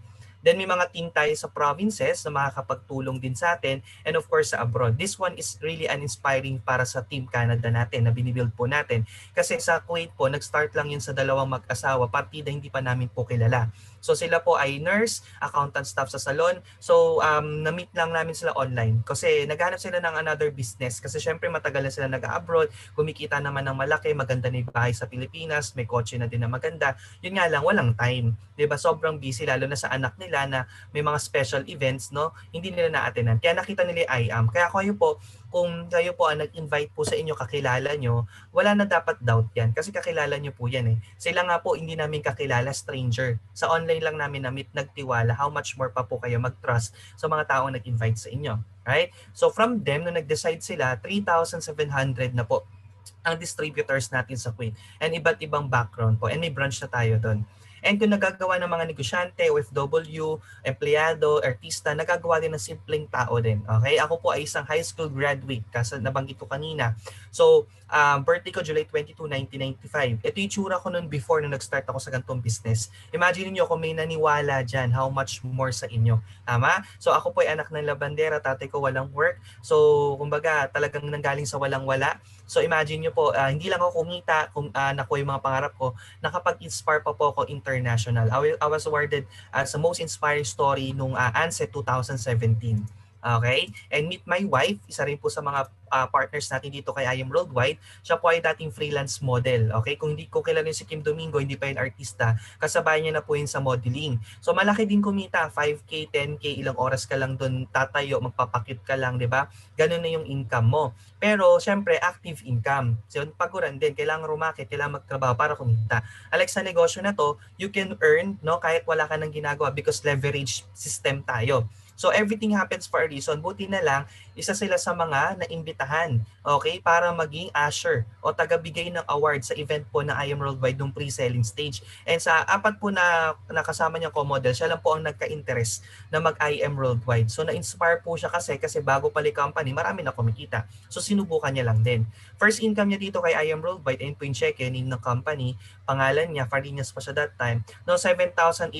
Then may mga team tayo sa provinces na makakapagtulong din sa atin, and of course sa abroad. This one is really an inspiring para sa Team Canada natin na binibuild po natin. Kasi sa Kuwait po, nag-start lang yun sa dalawang mag-asawa, partida hindi pa namin po kilala. So sila po ay nurse, accountant staff sa salon. So na-meet lang namin sila online kasi naghanap sila ng another business kasi syempre matagal na sila nag-abroad, kumikita naman ng malaki, maganda na yung bahay sa Pilipinas, may kotse na din na maganda. Yun nga lang, walang time. 'Di ba? Sobrang busy lalo na sa anak nila na may mga special events, no? Hindi nila na-attendan. Kaya nakita nila yung IAM. Kaya kayo po, kung kayo po ang nag-invite po sa inyo, kakilala nyo, wala na dapat doubt yan. Kasi kakilala nyo po yan eh. Sila nga po, hindi namin kakilala, stranger. Sa online lang namin na-meet, nagtiwala. How much more pa po kayo mag-trust sa mga taong nag-invite sa inyo. Right? So from them, nung nag-decide sila, 3,700 na po ang distributors natin sa Kuwait. And iba't ibang background po. And may branch na tayo doon. And kung nagagawa ng mga negosyante, OFW, empleyado, artista, nagagawa din ng simpleng tao din. Okay? Ako po ay isang high school graduate, kasi nabanggit ko kanina. So, birthday ko July 22, 1995. Ito yung tsura ko noon before na nag-start ako sa ganitong business. Imagine niyo kung may naniwala dyan, how much more sa inyo. Tama? So, ako po ay anak ng labandera, tatay ko walang work. So, kumbaga, talagang nanggaling sa walang-wala. So, imagine niyo po, hindi lang ako kumita, nakuha yung mga pangarap ko, nakapag-inspire pa po ako international. I was awarded as the most inspiring story nung ANSET 2017. Okay? And Meet My Wife, isa rin po sa mga partners natin dito kay IAM Worldwide. Siya po ay dating freelance model. Okay? Kung kilala niyo si Kim Domingo, hindi pa yun artista, kasabay niya na po yun sa modeling. So malaki din kumita, 5K, 10K, ilang oras ka lang doon tatayo, magpapakit ka lang, di ba? Ganun na yung income mo. Pero syempre, active income. So paguran din, kailangan rumakit, kailangan magtrabaho para kumita. Alex, sa negosyo na to, you can earn, no, kahit wala ka nang ginagawa because leverage system tayo. So everything happens for a reason. Buti na lang, isa sila sa mga naimbitahan, okay, para maging usher o tagabigay ng award sa event po ng I Am Worldwide nung pre-selling stage. And sa apat po na nakasama niyang co-model, siya lang po ang nagka-interest na mag-I Am Worldwide. So na-inspire po siya kasi bago pala yung company, marami na kumikita. So sinubukan niya lang din. First income niya dito kay I Am Worldwide, ayun po yung check, name ng company, pangalan niya, Farinas pa siya that time, no, 7,800.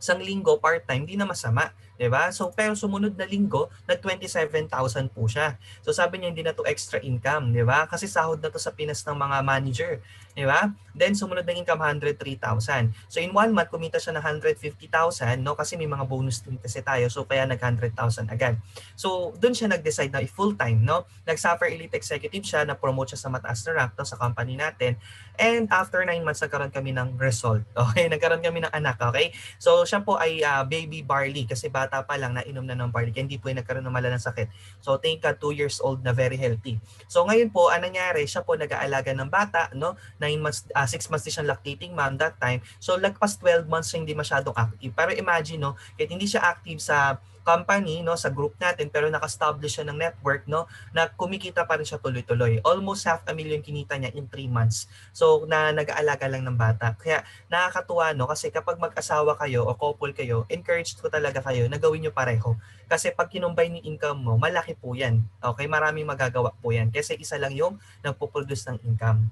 Isang linggo part-time, di na masama, 'di ba? So pero sumunod na linggo, nag 27,000 po siya. So sabi niya hindi na to extra income, 'di ba? Kasi sahod na to sa Pinas ng mga manager, 'di ba? Then sumunod na income 103,000. So in 1 month kumita siya ng 150,000, no? Kasi may mga bonus din kasi tayo. So kaya nag 100,000 agad. So doon siya nag-decide na full-time, no? Nag-Sapphire Elite Executive siya, na-promote siya sa mataas na rank, no, sa company natin. And after 9 months nagkaroon kami ng result. Okay, nagkaroon kami ng anak, okay? So siya po ay baby barley kasi bata pa lang nainom na ng barley. Kaya hindi po nagkaroon ng malalang sakit. So thank God 2 years old na very healthy. So ngayon po, anong nangyari? Siya po nag-aalaga ng bata, no? 9 months, 6 months din siyang lactating mom that time. So lagpas 12 months siya hindi masyadong active. Pero imagine, no, kahit hindi siya active sa company, no, sa group natin, pero naka-establish siya ng network, no, na kumikita pa rin siya tuloy-tuloy. Almost 500,000 kinita niya in 3 months. So na nag-aalaga lang ng bata. Kaya nakakatuwa, no, kasi kapag mag-asawa kayo o couple kayo, encouraged ko talaga kayo na gawin niyo pareho. Kasi pag kinumbine yung income mo, malaki po yan. Okay, maraming magagawa po yan. Kasi isa lang yung nagpo-produce ng income.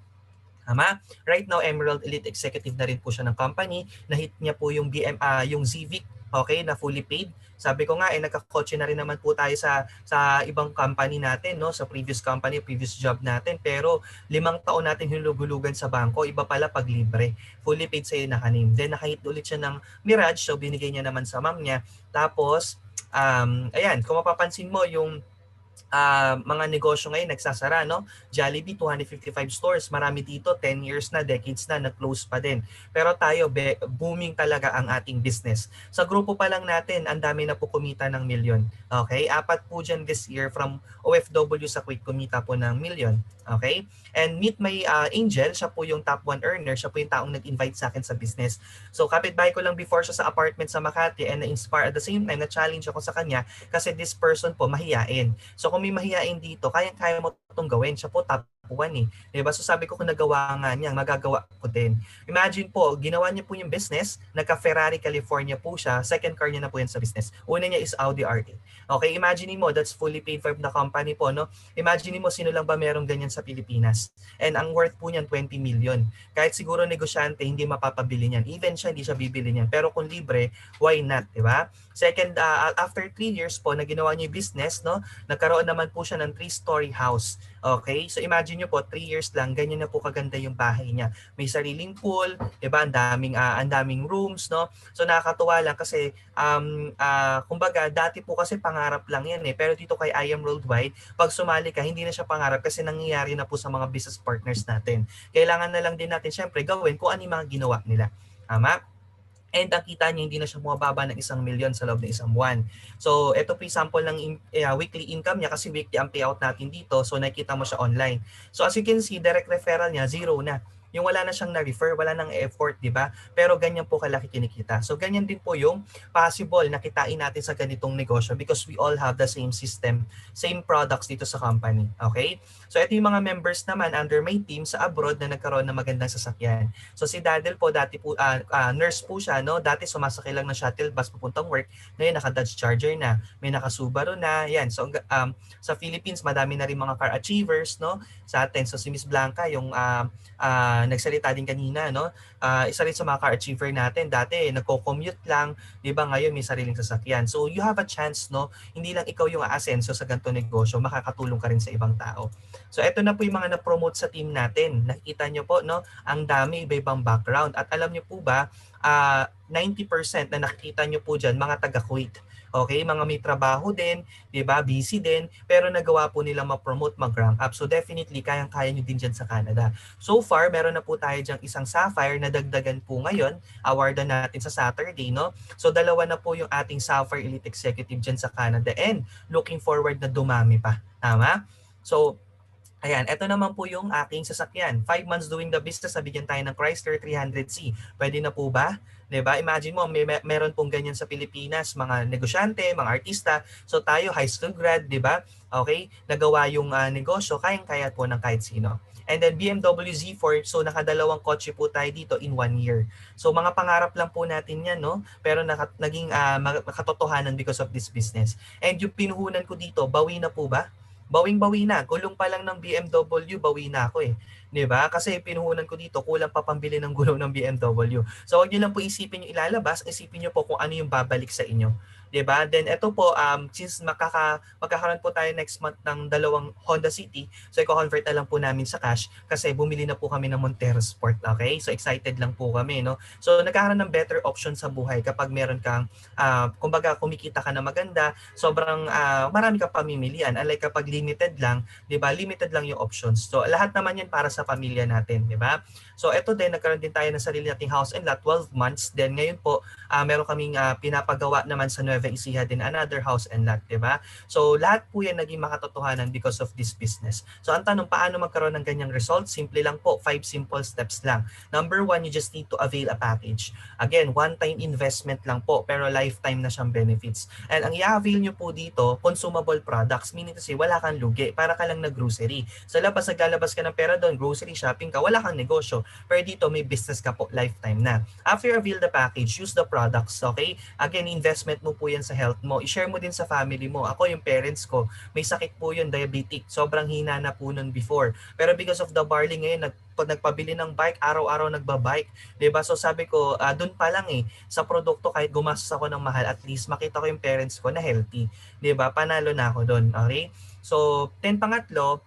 Tama? Right now, Emerald Elite Executive na rin po siya ng company. Na-hit niya po yung yung ZVIC, okay, na fully paid. Sabi ko nga, nagkakotse na rin naman po tayo sa ibang company natin, no? Sa previous company, previous job natin. Pero 5 taon natin hinulugulugan sa bangko, iba pala pag libre. Fully paid sa'yo nakanim. Then nakahit ulit siya ng Mirage, so binigay niya naman sa mom niya. Tapos, ayan, kung mapapansin mo yung mga negosyo ngayon nagsasara, no? Jollibee 255 stores, marami dito 10 years na, decades na, nag-close pa din. Pero tayo booming talaga ang ating business. Sa grupo pa lang natin, ang dami na po kumita ng milyon. Okay? 4 po dyan this year from OFW sa Kuwait kumita po ng milyon. Okay? And meet my Angel, siya po yung top 1 earner, siya po yung taong nag-invite sa akin sa business. So kapitbahay ko lang before siya sa apartment sa Makati and na-inspire at the same time, na-challenge ako sa kanya kasi this person po mahiyain. So kung may mahiyain dito, kaya mo itong gawin. Siya po top 1 eh. Diba? So sabi ko kung nagawa nga niya, magagawa ko din. Imagine po, ginawa niya po yung business, nagka-Ferrari California po siya, second car niya na po yan sa business. Una niya is Audi RT. Okay, imagine mo, that's fully paid for na company po, no? Imagine mo, sino lang ba merong ganyan sa Pilipinas? And ang worth po niyan, 20 million. Kahit siguro negosyante, hindi mapapabili niyan. Even siya, hindi siya bibili niyan. Pero kung libre, why not, diba? Second, after 3 years po na ginawa niya yung business, no? Nagkaroon naman po siya ng 3-story house. Okay? So imagine nyo po, 3 years lang, ganyan na po kaganda yung bahay niya. May sariling pool, diba? Ang daming rooms, no? So nakakatuwa lang kasi, kumbaga, dati po kasi pangarap lang yan eh. Pero dito kay I Am Worldwide, pag sumali ka, hindi na siya pangarap kasi nangyayari na po sa mga business partners natin. Kailangan na lang din natin, syempre, gawin kung ano yung mga ginawa nila. Tama? And ang kita niya, hindi na siya bumababa ng 1 milyon sa loob ng 1 buwan. So, ito po yung sample ng weekly income niya kasi weekly ang payout natin dito. So, nakikita mo siya online. So, as you can see, direct referral niya, 0 na. Yung wala na siyang na-refer, wala nang effort, di ba? Pero ganyan po kalaki kinikita. So, ganyan din po yung possible na kitain natin sa ganitong negosyo because we all have the same system, same products dito sa company. Okay? So, ito yung mga members naman under my team sa abroad na nagkaroon ng magandang sasakyan. So, si Daddle po, dati po, nurse po siya, no? Dati sumasakay lang ng shuttle bus papuntang work. Ngayon, naka-Dodge Charger na. May naka-Subaru na. Yan. So, sa Philippines, madami na rin mga car achievers, no? Sa atin. So, si Miss Blanca, yung nagsalita din kanina, no? Isa rin sa mga car achiever natin. Dati, nagko-commute lang. Di ba? Ngayon, may sariling sasakyan. So, you have a chance, no? Hindi lang ikaw yung aasenso sa ganito negosyo. Makakatulong ka rin sa ibang tao. So, ito na po yung mga na-promote sa team natin. Nakikita nyo po, no? Ang dami, iba-ibang background. At alam nyo po ba, 90% na nakikita nyo po dyan, mga taga-Kuwait. Okay, mga may trabaho din, 'di ba? Busy din, pero nagawa po nila ma-promote, mag-rank up. So definitely kayang-kaya niyo din diyan sa Canada. So far, meron na po tayo diyang isang Sapphire na dagdagan po ngayon, awardan natin sa Saturday, no? So 2 na po yung ating Sapphire Elite Executive diyan sa Canada and looking forward na dumami pa. Tama? So Ayan, eto naman po yung aking sasakyan. 5 months doing the business, nabigyan tayo ng Chrysler 300C. Pwede na po ba? 'Di ba? Imagine mo, meron pong ganyan sa Pilipinas, mga negosyante, mga artista. So tayo, high school grad, 'di ba? Okay, nagawa yung negosyo, kayang-kaya po ng kahit sino. And then BMW Z4, so nakadalawang kotse po tayo dito in 1 year. So mga pangarap lang po natin yan, no? Pero naging makatotohanan because of this business. And yung pinuhunan ko dito, bawi na po ba? Bawing-bawi na. Gulong pa lang ng BMW, bawi na ako eh. 'Di ba? Kasi pinuhunan ko dito, kulang pa pambili ng gulong ng BMW. So wag niyo lang po isipin yung ilalabas, isipin niyo po kung ano yung babalik sa inyo. 'Di ba? Then ito po, since magkakaroon po tayo next month ng dalawang Honda City, so i-convert na lang po namin sa cash kasi bumili na po kami ng Montero Sport. Okay? So excited lang po kami, no? So nagkakaroon ng better option sa buhay kapag meron kang kumbaga kumikita ka na maganda, sobrang marami kang pamimilian. Unlike kapag limited lang, 'di ba? Limited lang yung options. So lahat naman 'yan para sa pamilya natin, 'di ba? So ito din, nagkaroon din tayo ng sarili nating house and lot, 12 months. Then ngayon po, meron kaming pinapagawa naman sa Nueva Ecija din, another house and lot, 'di ba? So lahat po 'yan naging makatotohanan because of this business. So ang tanong, paano magkaroon ng ganyang result? Simple lang po, 5 simple steps lang. Number 1, you just need to avail a package. Again, one-time investment lang po, pero lifetime na siyang benefits. And ang i-avail nyo po dito, consumable products, meaning to say, wala kang lugi, para ka lang nag-grocery. Sa labas, naglalabas ka ng pera doon, grocery shopping ka, wala kang negosyo. Pero dito, may business ka po, lifetime na. After you avail the package, use the products, okay? Again, investment mo po yan sa health mo. I-share mo din sa family mo. Ako, yung parents ko, may sakit po yun, diabetic. Sobrang hina na po nun before. Pero because of the barley ngayon, nagpabili ng bike, araw-araw nagbabike. 'Di ba? So sabi ko, doon pa lang sa produkto, kahit gumastos ako ng mahal, at least makita ko yung parents ko na healthy. 'Di ba? Panalo na ako doon. Okay? So, pangatlo,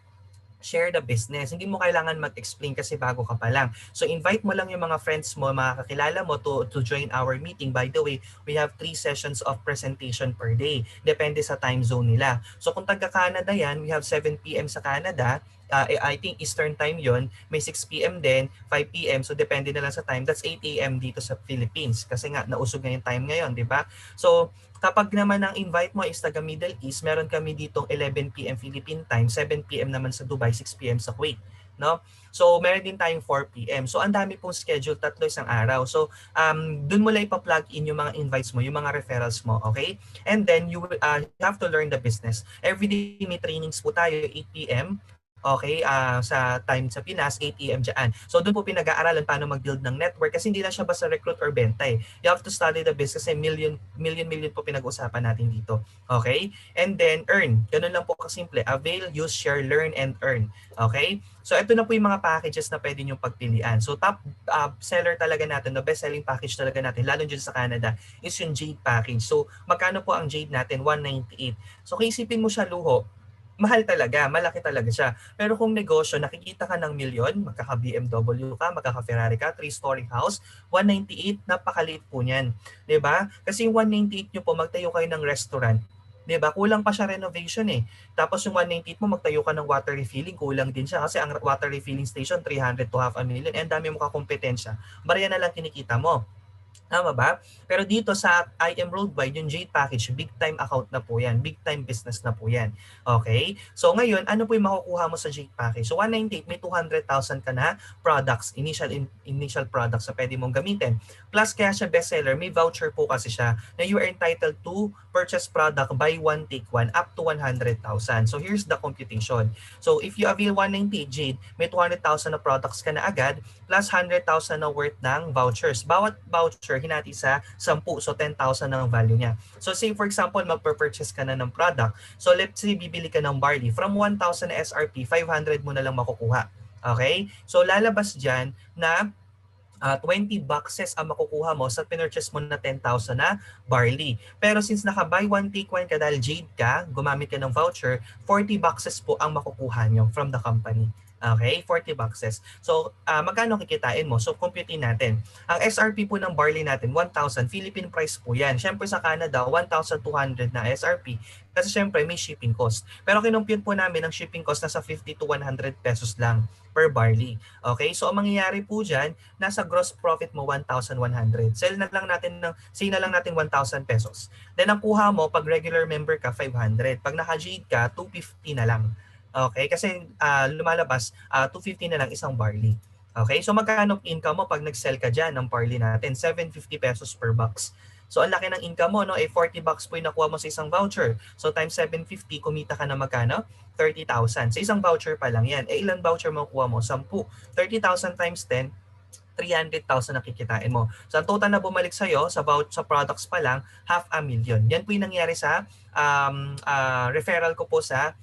share the business. Hindi mo kailangan mag-explain kasi bago ka pa lang. So invite mo lang yung mga friends mo, mga kakilala mo to join our meeting. By the way, we have 3 sessions of presentation per day. Depende sa time zone nila. So kung taga-Canada yan, we have 7 p.m. sa Canada. I think Eastern time yon, may 6 p.m. din, 5 p.m. So depende na lang sa time. That's 8 a.m. dito sa Philippines kasi nga nausog na yung time ngayon, di ba? So kapag naman ang invite mo is taga Middle East, meron kami ditong 11 p.m. Philippine time, 7 p.m. naman sa Dubai, 6 p.m. sa Kuwait, no? So meron din tayong 4 p.m. So ang dami pong schedule, 3 isang araw. So dun mo lang ipa-plug in yung mga invites mo, yung mga referrals mo, okay? And then you have to learn the business. Every day may trainings po tayo, 8 p.m. Okay, sa time sa Pinas, 8 a.m. dyan. So doon po pinag-aaralan paano mag-build ng network kasi hindi lang siya basta recruit or benta eh. You have to study the business kasi million po pinag-usapan natin dito. Okay? And then earn. Ganun lang po kasimple. Avail, use, share, learn, and earn. Okay? So ito na po yung mga packages na pwede nyo pagpilian. So top seller talaga natin, the best selling package talaga natin, lalo dyan sa Canada, is yung Jade package. So magkano po ang Jade natin? 198. So kung isipin mo siya luho, mahal talaga, malaki talaga siya. Pero kung negosyo, nakikita ka ng milyon, magkaka-BMW ka, magkaka-Ferrari ka, 3-story house, 198, napakaliit po niyan. 'Di ba? Kasi yung 198 nyo po, magtayo kayo ng restaurant. 'Di ba? Kulang pa siya renovation eh. Tapos yung 198 mo, magtayo ka ng water refilling, kulang din siya. Kasi ang water refilling station, 300 to half a million. And dami mo kakompetensya. Barya na lang kinikita mo. Tama ba? Pero dito sa I Am Worldwide, yung Jade package, big time account na po yan. Big time business na po yan. Okay? So ngayon, ano po yung makukuha mo sa Jade package? So 198, may 200,000 ka na products, initial products na pwede mong gamitin. Plus kaya siya bestseller, may voucher po kasi siya na you are entitled to purchase product buy one take one up to 100,000. So here's the computation. So if you avail 198 Jade, may 200,000 na products ka na agad plus 100,000 na worth ng vouchers. Bawat voucher hinati sa 10, so 10,000 ang value niya. So say for example, magpurchase ka na ng product. So let's say bibili ka ng barley. From 1,000 na SRP, 500 mo na lang makukuha. Okay? So lalabas dyan na 20 boxes ang makukuha mo sa pinurchase mo na 10,000 na barley. Pero since naka-buy one take one ka dahil Jade ka, gumamit ka ng voucher, 40 boxes po ang makukuha nyo from the company. Okay, 40 boxes. So, magkano kikitain mo? So, computein natin. Ang SRP po ng barley natin, 1,000. Philippine price po yan. Siyempre sa Canada, 1,200 na SRP. Kasi siyempre may shipping cost. Pero kinumpute po namin ang shipping cost nasa 50 to 100 pesos lang per barley. Okay, so ang mangyayari po dyan, nasa gross profit mo 1,100. Say na lang natin 1,000 pesos. Then ang kuha mo, pag regular member ka, 500. Pag naka-Jade ka, 250 na lang. Okay? Kasi lumalabas 250 na lang isang barley. Okay? So magkano income mo pag nag-sell ka dyan ng barley natin? 750 pesos per box. So ang laki ng income mo, no? 40 bucks po yung nakuha mo sa isang voucher. So times 750, kumita ka na magkano? 30,000. Sa isang voucher pa lang yan. Ilan voucher mo kuha mo? 10. 30,000 times 10, 300,000 na kikitain mo. So ang total na bumalik sa'yo sa products pa lang, 500,000. Yan po yung nangyari sa referral ko po sa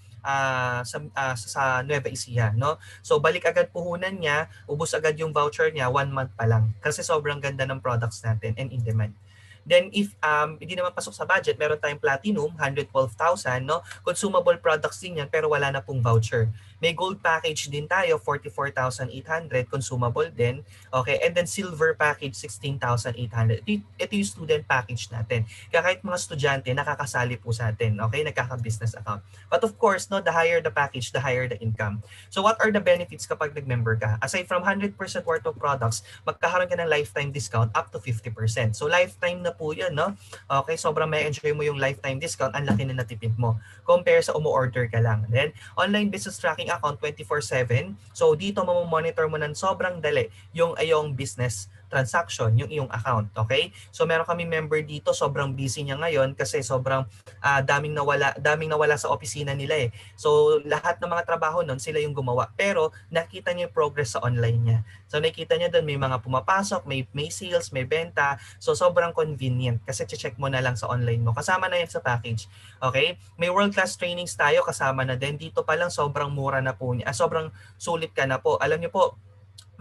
Nueva Ecija, no? So balik agad puhunan niya, ubos agad yung voucher niya 1 month pa lang kasi sobrang ganda ng products natin and in demand. Then if hindi naman pasok sa budget, meron tayong platinum, 112,000, no? Consumable products din yan pero wala na pong voucher. May gold package din tayo, 44,800, consumable din. Okay, and then silver package, 16,800. Ito yung student package natin. Kaya kahit mga estudyante, nakakasali po sa atin. Okay, nagkaka-business account. But of course, no, the higher the package, the higher the income. So what are the benefits kapag nag-member ka? Aside from 100% worth of products, magkakaroon ka ng lifetime discount up to 50%. So lifetime na po yun, no? Okay, sobrang may enjoy mo yung lifetime discount, ang laki na natipid mo. Compare sa umu-order ka lang. Then, online business tracking account 24/7. So dito monitor mo ng sobrang dali yung ayong business transaction, yung iyong account, okay? So meron kami member dito, sobrang busy niya ngayon kasi sobrang daming nawala sa opisina nila eh. So lahat ng mga trabaho nun, sila yung gumawa. Pero nakita niya yung progress sa online niya. So nakita niya doon may mga pumapasok, may sales, may benta. So sobrang convenient kasi check mo na lang sa online mo. Kasama na yan sa package. Okay? May world-class trainings tayo, kasama na din. Dito pa lang sobrang mura na po niya. Sobrang sulit ka na po. Alam niyo po,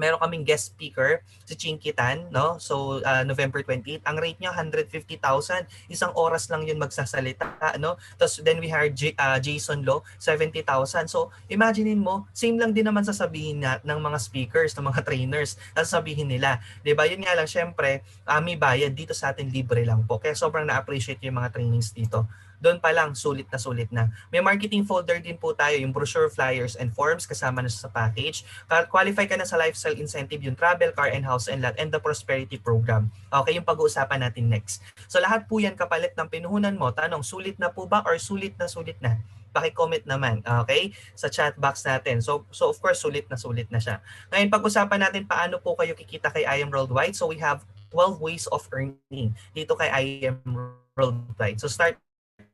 meron kaming guest speaker, si Chinky Tan, no? So, November 28. Ang rate niya, 150,000. Isang oras lang yun magsasalita, no? Tapos, then we hired Jason Lo, 70,000. So, imaginein mo, same lang din naman sasabihin ng mga speakers, ng mga trainers, sasabihin nila. Diba? Yun nga lang, syempre, may bayad. Dito sa atin, libre lang po. Kaya sobrang na-appreciate yung mga trainings dito. Doon pa lang, sulit na sulit na. May marketing folder din po tayo, yung brochure, flyers, and forms, kasama na sa package. Qualify ka na sa lifestyle incentive, yung travel, car, and house, and lot, and the prosperity program. Okay, yung pag-uusapan natin next. So lahat po yan kapalit ng pinuhunan mo. Tanong, sulit na po ba or sulit na sulit na? Paki-comment naman, okay? Sa chat box natin. So of course, sulit na siya. Ngayon, pag-usapan natin paano po kayo kikita kay I Am Worldwide. So we have 12 ways of earning dito kay I Am Worldwide. So start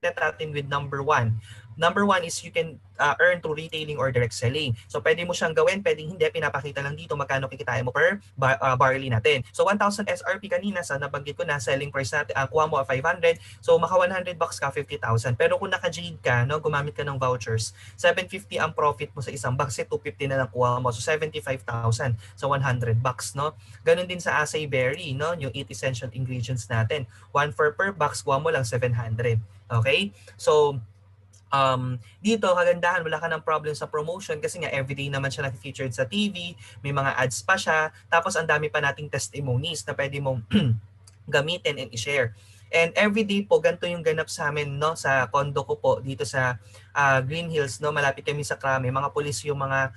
natin with number 1. Number 1 is you can earn through retailing or direct selling. So pwede mo siyang gawin, pwedeng hindi. Pinapakita lang dito magkano kikitain mo per barley natin. So 1,000 SRP kanina, sa nabanggit ko na, selling price natin, kuha mo 500. So maka 100 bucks ka, 50,000. Pero kung naka-jade ka, no, gumamit ka ng vouchers, 750 ang profit mo sa isang box, 250 na lang kuha mo. So 75,000 sa 100 bucks, no? Ganun din sa acai berry, no? Yung 8 essential ingredients natin. 1 per box, kuha mo lang 700. Okay? So dito, kagandahan, wala ka ng problem sa promotion kasi nga everyday naman siya na-featured sa TV, may mga ads pa siya, tapos ang dami pa nating testimonies na pwede mong gamitin and i-share. And everyday po, ganito yung ganap sa amin, no, sa condo ko po dito sa Green Hills, no, malapit kami sa Krame. Mga pulis yung mga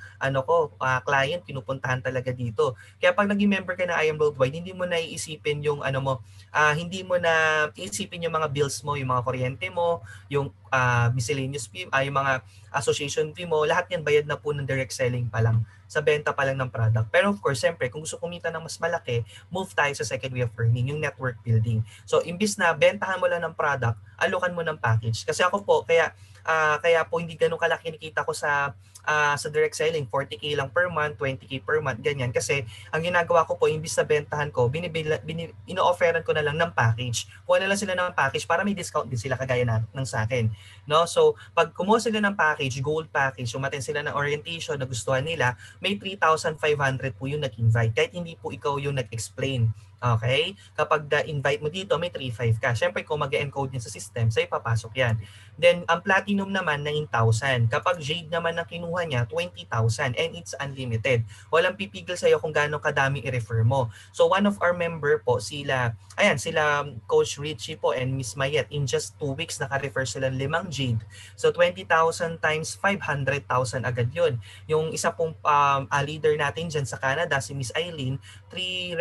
client, pinupuntahan talaga dito. Kaya pag naging member ka na I Am Worldwide, hindi mo na iisipin yung hindi mo na iisipin yung mga bills mo, yung mga kuryente mo, yung miscellaneous fee, yung mga association fee mo, lahat yan bayad na po ng direct selling pa lang, sa benta pa lang ng product. Pero of course, siyempre, kung gusto kumita ng mas malaki, move tayo sa second way of earning, yung network building. So, imbis na bentahan mo lang ng product, alokan mo ng package. Kasi ako po, kaya po hindi ganun kalaki nakita ko sa direct selling, 40k lang per month, 20k per month, ganyan. Kasi ang ginagawa ko po, imbis na bentahan ko, ino-offeran ko na lang ng package. Kuha na lang sila ng package para may discount din sila kagaya ng sa akin. No? So, pag kumuha sila ng package, gold package, umaten sila ng orientation na gustuhan nila, may 3,500 po yung nag-invite. Kahit hindi po ikaw yung nag-explain. Okay? Kapag invite mo dito, may 3,500 ka. Siyempre, kung mag-encode niya sa system, sa'yo papasok yan. Then, ang platinum naman, 9,000. Kapag jade naman ang kinuha niya, 20,000. And it's unlimited. Walang pipigil sa'yo kung gaano kadami i-refer mo. So, one of our member po, sila Coach Richie po and Miss Mayet, in just 2 weeks, naka-refer sila 5 jade. So, 20,000 times 500,000 agad yun. Yung isa pong leader natin dyan sa Canada, si Miss Eileen, 3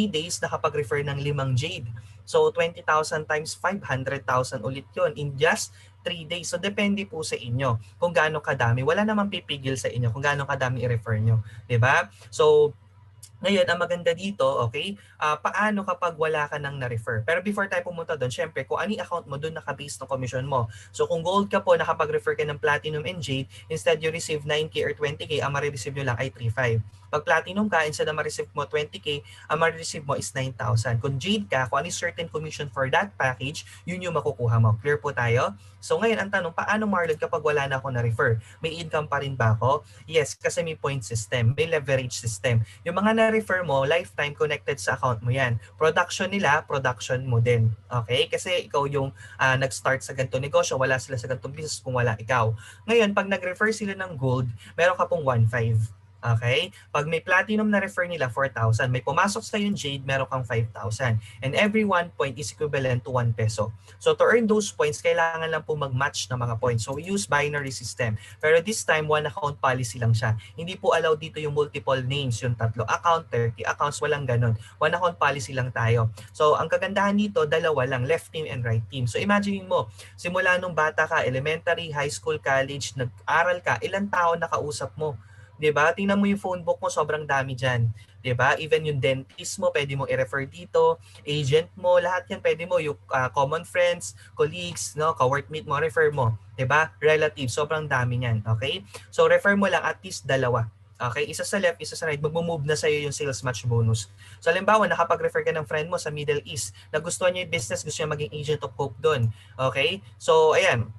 days nakapag-refer ng 5 jade. So 20,000 times 500,000 ulit yon in just 3 days. So depende po sa inyo kung gaano kadami. Wala namang pipigil sa inyo kung gaano kadami i-refer nyo. 'Di ba? So ngayon, ang maganda dito, okay, paano kapag wala ka nang na-refer? Pero before tayo pumunta doon, syempre, kung ano yung account mo, doon naka-base ng commission mo. So kung gold ka po, nakapag-refer ka ng platinum and jade, instead you receive 9K or 20K, ang ma-receive nyo lang ay 3.5. Pag platinum ka, instead na ma-receive mo 20K, ang ma-receive mo is 9,000. Kung jade ka, kung ano yung certain commission for that package, yun yung makukuha mo. Clear po tayo? So ngayon, ang tanong, paano Marlon kapag wala na ako na-refer? May income pa rin ba ako? Yes, kasi may point system, may leverage system. Yung mga na-refer mo, lifetime connected sa account mo yan. Production nila, production mo din. Okay? Kasi ikaw yung nag-start sa ganito negosyo, wala sila sa ganitong business kung wala ikaw. Ngayon, pag nag-refer sila ng gold, meron ka pong 1.5. Okay? Pag may platinum na refer nila, 4,000. May pumasok sa yung jade, meron kang 5,000. And every 1 point is equivalent to 1 peso. So to earn those points, kailangan lang po mag-match ng mga points. So we use binary system. Pero this time, one account policy lang siya. Hindi po allowed dito yung multiple names, yung 3 account, 30 accounts, walang ganun. One account policy lang tayo. So ang kagandahan dito, dalawa lang, left team and right team. So imagine mo, simula nung bata ka, elementary, high school, college, nag-aral ka, ilang tao nakausap mo? 'Di ba? Tingnan mo yung phone book mo, sobrang dami diyan. 'Di ba? Even yung dentist mo, pwede mo i-refer dito, agent mo, lahat 'yan pwede mo, yung common friends, colleagues, no, ka-workmate mo, refer mo, 'di ba? Relatives, sobrang dami niyan, okay? So refer mo lang at least dalawa. Okay, isa sa left, isa sa right, magmo-move na sa'yo yung sales match bonus. So halimbawa, nakapag-refer ka ng friend mo sa Middle East, nagustuhan niya yung business, gusto niya maging agent of hope doon. Okay? So ayan,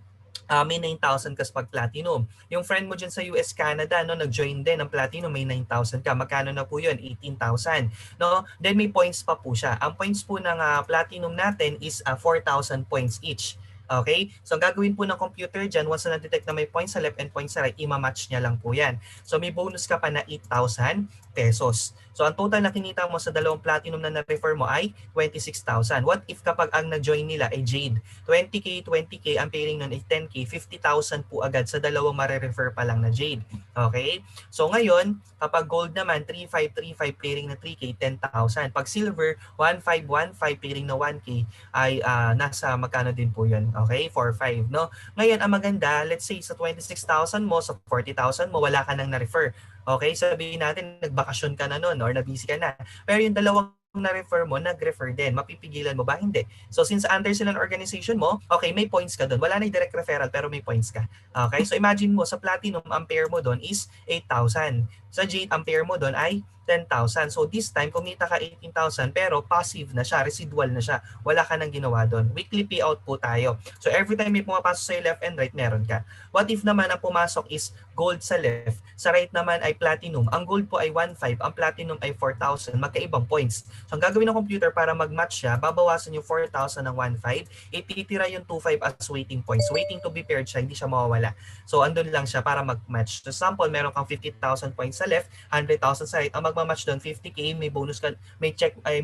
may 9,000 ka pag platinum. Yung friend mo dyan sa US, Canada, no, nag-join din ng platinum, may 9,000 ka. Magkano na po yun? 18,000. No? Then may points pa po siya. Ang points po ng platinum natin is 4,000 points each. Okay? So, ang gagawin po ng computer dyan, once na na-detect na may points sa left and points sa right, ima-match niya lang po yan. So, may bonus ka pa na 8,000 pesos. So, ang total na kinita mo sa dalawang platinum na na-refer mo ay 26,000. What if kapag ang na-join nila ay Jade? 20K, 20K, ang pairing nun ay 10K, 50,000 po agad sa dalawang mare-refer pa lang na Jade. Okay? So, ngayon, kapag gold naman, 3,535 pairing na 3K, 10,000. Pag silver, 1,515 pairing na 1K ay nasa magkano din po yun. Okay? 4,500, no? Ngayon, ang maganda, let's say sa 26,000 mo, sa 40,000 mo, wala ka nang na-refer. Okay, sabihin natin nagbakasyon ka na noon or na-busy ka na. Pero yung dalawang na-refer mo, nag-refer din. Mapipigilan mo ba? Hindi. So since under sila ng organization mo, okay, may points ka doon. Wala na yung direct referral pero may points ka. Okay, so imagine mo, sa platinum, ang pair mo doon is 8,000. Sa jade, ang pair mo doon ay 10,000. So this time, kumita ka 18,000 pero passive na siya, residual na siya. Wala ka nang ginawa doon. Weekly payout po tayo. So every time may pumapasok sa left and right, meron ka. What if naman ang pumasok is gold sa left, sa right naman ay platinum. Ang gold po ay 1,500, ang platinum ay 4,000. Magkaibang points. So ang gagawin ng computer para mag-match siya, babawasan yung 4,000 ng 1,500, ititira yung 2,500 as waiting points. Waiting to be paired siya, hindi siya mawawala. So andun lang siya para mag-match. So sample, meron kang 50,000 points sa left, 100,000 sa right. Ang magmamatch doon, 50K, may bonus ka, may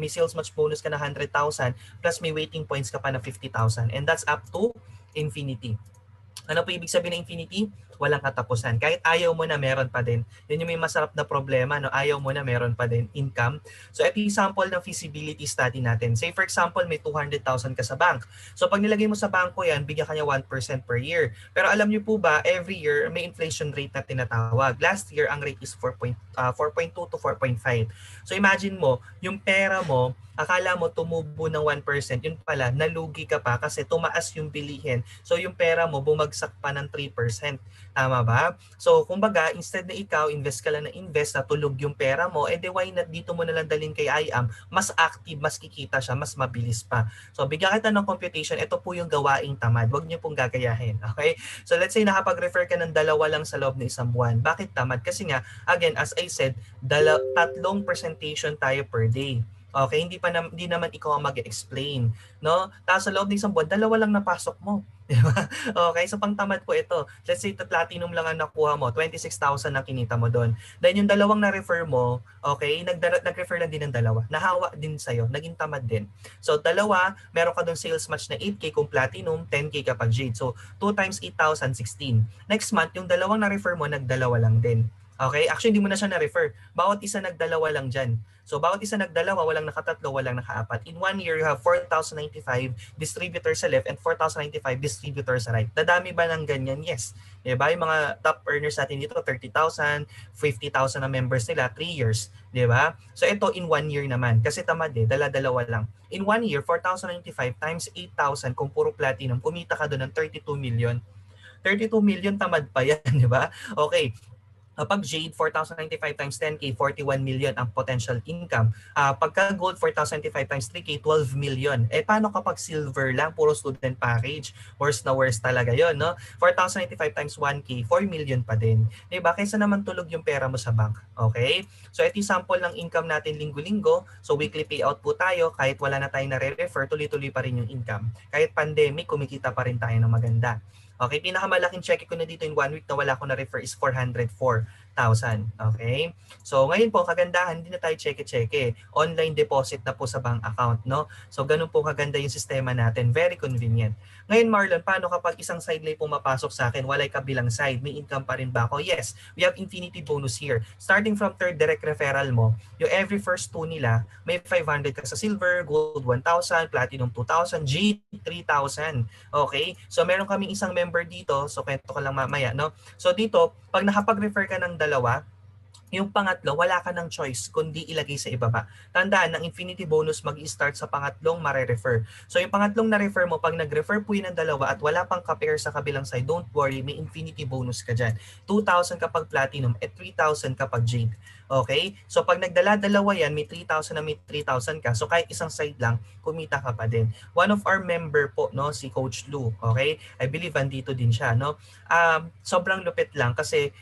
sales match bonus ka na 100,000 plus may waiting points ka pa na 50,000. And that's up to infinity. Ano po ibig sabihin ng infinity? Walang katapusan. Kahit ayaw mo na, meron pa din. Yun yung may masarap na problema, no? Ayaw mo na, meron pa din income. So, ito yung sample ng feasibility study natin. Say, for example, may 200,000 ka sa bank. So, pag nilagay mo sa banko yan, bigyan ka niya 1% per year. Pero alam niyo po ba, every year, may inflation rate na tinatawag. Last year, ang rate is 4.2 to 4.5. So, imagine mo, yung pera mo, akala mo tumubo ng 1%, yun pala, nalugi ka pa kasi tumaas yung bilihin. So, yung pera mo, bumagsak pa ng 3%. Tama ba? So, kumbaga, instead na ikaw, invest ka lang na invest, natulog yung pera mo, edi why not dito mo nalang dalhin kay IAM, mas active, mas kikita siya, mas mabilis pa. So, bigyan kita ng computation, ito po yung gawaing tamad. Huwag niyo pong gagayahin. Okay? So, let's say nakapag-refer ka ng 2 lang sa loob ng isang buwan. Bakit tamad? Kasi nga, again, as I said, 3 presentation tayo per day. Okay, hindi naman ikaw ang mag-explain, no? Tapos sa loob ng isang buwan, 2 lang napasok mo. Diba? Okay, so pangtamad po ito. Let's say platinum lang ang nakuha mo, 26,000 ang kinita mo doon. Then yung 2 na-refer mo, okay, nag-refer lang din ng 2. Nahawa din sa'yo, naging tamad din. So 2, meron ka doon sales match na 8K kung platinum, 10K kapag jade. So 2 times 8,000, 16. Next month, yung 2 na-refer mo, nag-2 lang din. Okay? Actually, hindi mo na siya na-refer. Bawat isa nagdalawa lang dyan. So, bawat isa nagdalawa, walang nakatatlo, walang nakaapat. In 1 year, you have 4,095 distributors sa left and 4,095 distributors sa right. Dadami ba ng ganyan? Yes. Diba? Yung mga top earners natin dito, 30,000, 50,000 na members nila, 3 years. Diba? So, ito in 1 year naman. Kasi tamad dala-dalawa lang. In 1 year, 4,095 times 8,000, kung puro platinum, kumita ka doon ng 32 million. 32 million, tamad pa yan, di ba? Okay. Pag Jade, 4,095 times 10K, 41 million ang potential income. Pagka Gold, 4,095 times 3K, 12 million. Paano kapag Silver lang, puro student package? Worst na worst talaga yon, no? 4,095 times 1K, 4 million pa din. Diba? Kaysa naman tulog yung pera mo sa bank. Okay? So, ito yung sample ng income natin linggo-linggo. So, weekly payout po tayo. Kahit wala na tayong nare-refer, tuloy-tuloy pa rin yung income. Kahit pandemic, kumikita pa rin tayo ng maganda. Okay, pinakamalaking check ko na dito in 1 week na wala ko na-refer is 404,000. Okay? So, ngayon po, kagandahan, hindi na tayo check-check. Online deposit na po sa bank account, no? So, ganun po kaganda yung sistema natin. Very convenient. Ngayon, Marlon, paano kapag isang side lay pumapasok sa akin, walay kabilang side, may income pa rin ba ako? Yes, we have infinity bonus here. Starting from third direct referral mo, yung every first two nila, may 500 ka sa silver, gold 1,000, platinum 2,000, G 3,000. Okay? So, meron kaming isang member dito, so kwento ko lang mamaya, no? So dito, pag nakapag-refer ka ng dalawa, yung pangatlo, wala ka ng choice kundi ilagay sa ibaba. Tandaan, ang infinity bonus mag-i-start sa pangatlong mare-refer. So yung pangatlong na-refer mo, pag nag-refer po yun ng dalawa at wala pang ka-pair sa kabilang side, don't worry, may infinity bonus ka dyan. 2,000 kapag platinum at 3,000 kapag jade. Okay? So pag nagdala-dalawa yan, may 3,000 na may 3,000 ka. So kahit isang side lang, kumita ka pa din. One of our member po, no, si Coach Lou, okay? I believe andito din siya, no? Sobrang lupit lang kasi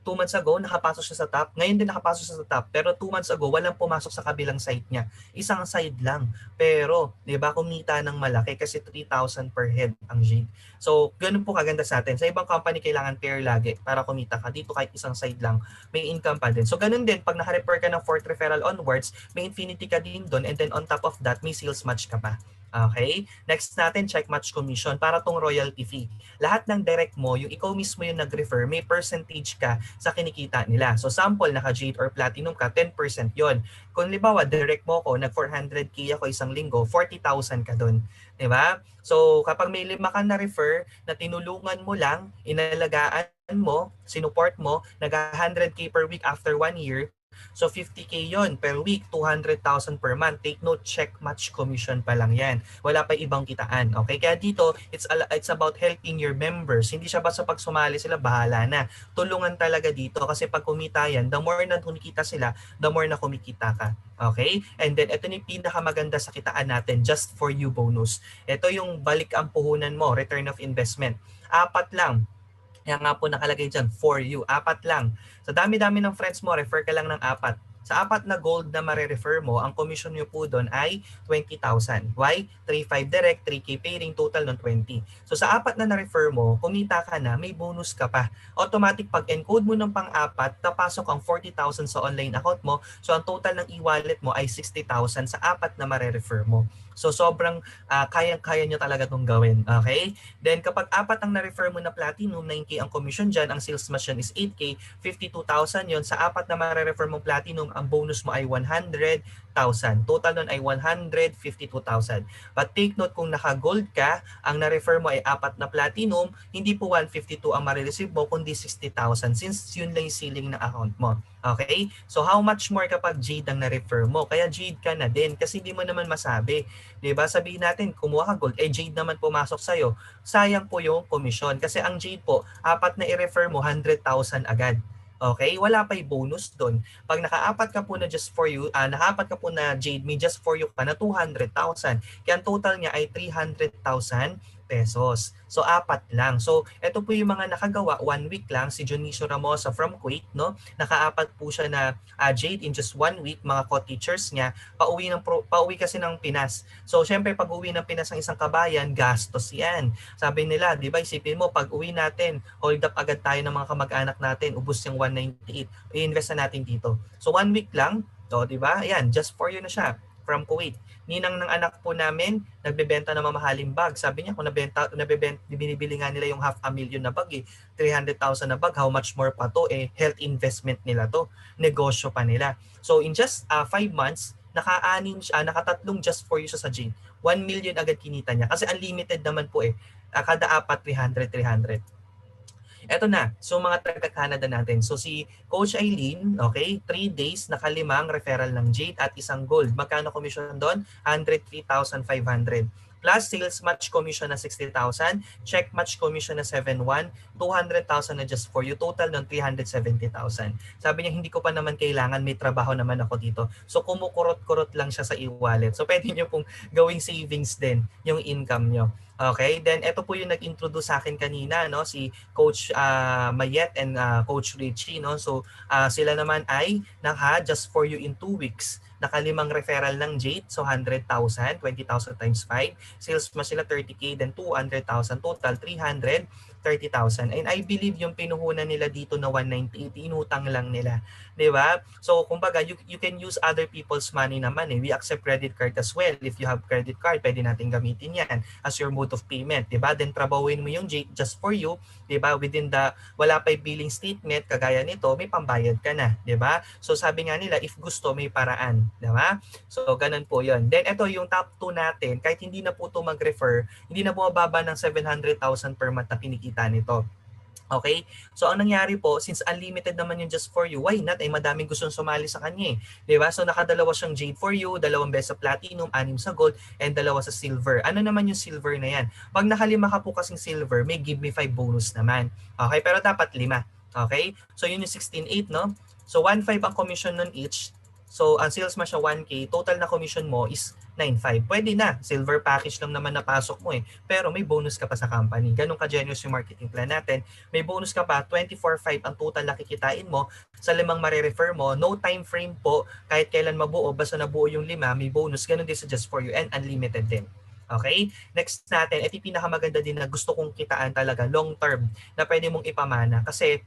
2 months ago, nakapasok siya sa top. Ngayon din nakapasok siya sa top. Pero 2 months ago, walang pumasok sa kabilang side niya. Isang side lang. Pero, di ba, kumita ng malaki kasi 3,000 per head ang Jade. So, ganun po kaganda sa atin. Sa ibang company, kailangan pair lagi para kumita ka. Dito kahit isang side lang, may income pa din. So, ganun din, pag naka-refer ka ng 4th referral onwards, may infinity ka din doon. And then on top of that, may sales match ka pa. Okay? Next natin, check match commission para tong royalty fee. Lahat ng direct mo, yung ikaw mismo yung nag-refer, may percentage ka sa kinikita nila. So sample, naka-jade or platinum ka, 10% yon. Kung libawa, direct mo ko, nag-400k ako isang linggo, 40,000 ka doon. Diba? So kapag may 5 ka na-refer na tinulungan mo lang, inalagaan mo, sinuport mo, nag-100k per week after 1 year, so 50k yon per week, 200,000 per month. Take note, check match commission pa lang yan. Wala pa ibang kitaan. Okay? Kaya dito, it's about helping your members. Hindi siya basta pag sumali sila, bahala na. Tulungan talaga dito kasi pag kumita yan, the more na kumikita sila, the more na kumikita ka. Okay? And then, ito yung pinakamaganda sa kitaan natin, just for you bonus. Ito yung balik ang puhunan mo, return of investment. 4 lang. Kaya nga po nakalagay dyan, for you. 4 lang. Sa dami-dami ng friends mo, refer ka lang ng 4. Sa 4 na gold na mare-refer mo, ang commission nyo po doon ay 20,000. Why? 3,500 direct, 3K pairing, total ng 20. So sa 4 na na-refer mo, kumita ka na, may bonus ka pa. Automatic pag encode mo ng pang-4, tapasok ang 40,000 sa online account mo. So ang total ng e-wallet mo ay 60,000 sa 4 na mare-refer mo. So sobrang kayang-kaya nyo talaga itong gawin. Okay? Then kapag 4 ang na-refer mo na platinum, 9K ang commission dyan, ang sales match is 8K, 52,000 yon. Sa 4 na mare-refer mong platinum, ang bonus mo ay 100,000. Total nun ay 152,000. But take note, kung naka-gold ka, ang na-refer mo ay 4 na platinum, hindi po 152 ang ma-receive mo, kundi 60,000 since yun lang yung ceiling ng account mo. Okay? So how much more kapag Jade ang na-refer mo? Kaya Jade ka na din kasi hindi mo naman masabi. Diba? Sabihin natin, kumuha ka gold, Jade naman pumasok sa'yo. Sayang po yung commission kasi ang Jade po, 4 na i-refer mo, 100,000 agad. Okay? Wala pa yung bonus doon. Pag naka-4 ka po na just for you, naka-4 ka po na Jade, may just for you pa na 200,000. Kaya ang total niya ay 300,000 pesos. So 4 lang. So ito po yung mga nakagawa 1 week lang, si Jonicio Ramosa from Kuwait, no? Naka-4 po siya na Jade in just 1 week, mga co-teachers niya, pauwi kasi ng Pinas. So syempre pag uwi ng Pinas ng isang kabayan, gastos 'yan. Sabi nila, 'di ba, isipin mo pag uwi natin, hold up agad tayo ng mga kamag-anak natin, ubos yung 198. I-invest na natin dito. So 1 week lang, 'di ba? Ayan, just for you na siya. from Kuwait. Ninang ng anak po namin, nagbebenta ng mamahaling bag. Sabi niya kung binibili nga nila yung 500,000 na bag, 300,000 na bag, how much more pa to? Health investment nila to. Negosyo pa nila. So in just 5 months, nakatatlong just for you siya sa Jade. 1 million agad kinita niya. Kasi unlimited naman po kada apat 300. Eto na, so mga taga-Canada natin. So si Coach Eileen, okay, 3 days, naka-5 referral ng Jade at isang gold. Magkano commission doon? 103,500. Plus sales match commission na 60,000, check match commission na 7,100, 200,000 na just for you, total ng 370,000. Sabi niya, hindi ko pa naman kailangan, may trabaho naman ako dito. So kumukurot-kurot lang siya sa e-wallet. So pwede niyo pong gawing savings din yung income niyo. Okay, then ito po yung nag-introduce sa akin kanina, no, si Coach Mayet and Coach Richie, no. So sila naman ay just for you in 2 weeks. Naka-5 referral ng Jade, so 100,000, 20,000 times 5. Sales mo sila 30K, then 200,000, total 330,000. And I believe yung pinuhunan nila dito na 198, inutang lang nila. Diba? So, kumbaga, you can use other people's money naman. We accept credit card as well. If you have credit card, pwede natin gamitin yan as your mode of payment. Diba? Then, trabawin mo yung Jade just for you. Diba? Within wala pa billing statement, kagaya nito, may pambayad ka na. Diba? So, sabi nga nila, if gusto, may paraan. Diba? So, ganun po yun. Then, ito yung top 2 natin. Kahit hindi na po ito mag-refer, hindi na bumababa ng 700,000 per month na kinikita nito. Okay? So, ang nangyari po, since unlimited naman yung just for you, why not? Madaming gustong sumali sa kanya. Diba? So, nakadalawa siyang Jade for you, 2 beses sa Platinum, 6 sa Gold, and 2 sa Silver. Ano naman yung Silver na yan? Pag nakalima ka po kasing Silver, may give me 5 bonus naman. Okay? Pero dapat 5. Okay? So, yun yung 16.8, no? So, 1.5 ang commission nun each. So, ang sales mo siya 1K, total na commission mo is 9.5. Pwede na. Silver package lang naman napasok mo Pero may bonus ka pa sa company. Ganun ka-generous yung marketing plan natin. May bonus ka pa, 24.5 ang total na kikitain mo. Sa 5 marirefer mo, no time frame po. Kahit kailan mabuo, basta nabuo yung 5, may bonus. Ganun din sa just for you and unlimited din. Okay? Next natin, ito yung pinakamaganda din na gusto kong kitaan talaga, long term, na pwede mong ipamana. Kasi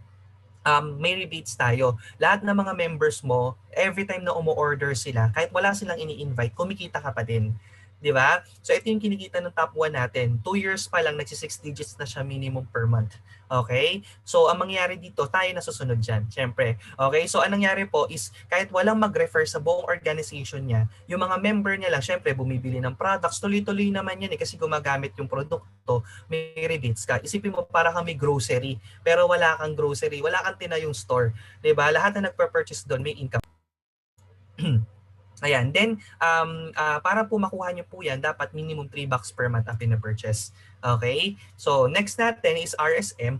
may rebates tayo. Lahat ng mga members mo, every time na umu-order sila, kahit wala silang ini-invite, kumikita ka pa din. Di ba? So ito yung kinikita ng top 1 natin. 2 years pa lang, nagsi-6 digits na siya minimum per month. Okay? So ang mangyari dito, tayo na susunod dyan. Siyempre. Okay? So ang nangyari po is, kahit walang mag-refer sa buong organization niya, yung mga member niya lang, siyempre bumibili ng products, tuloy-tuloy naman yan kasi gumagamit yung produkto, may rebates ka. Isipin mo para kang may grocery, pero wala kang grocery, wala kang tinayong store. Diba? Lahat na nagpa-purchase doon, may income. Ayan. Then, para po makuha nyo po yan, dapat minimum $3 per month ang pinapurchase. Okay? So, next natin is RSM,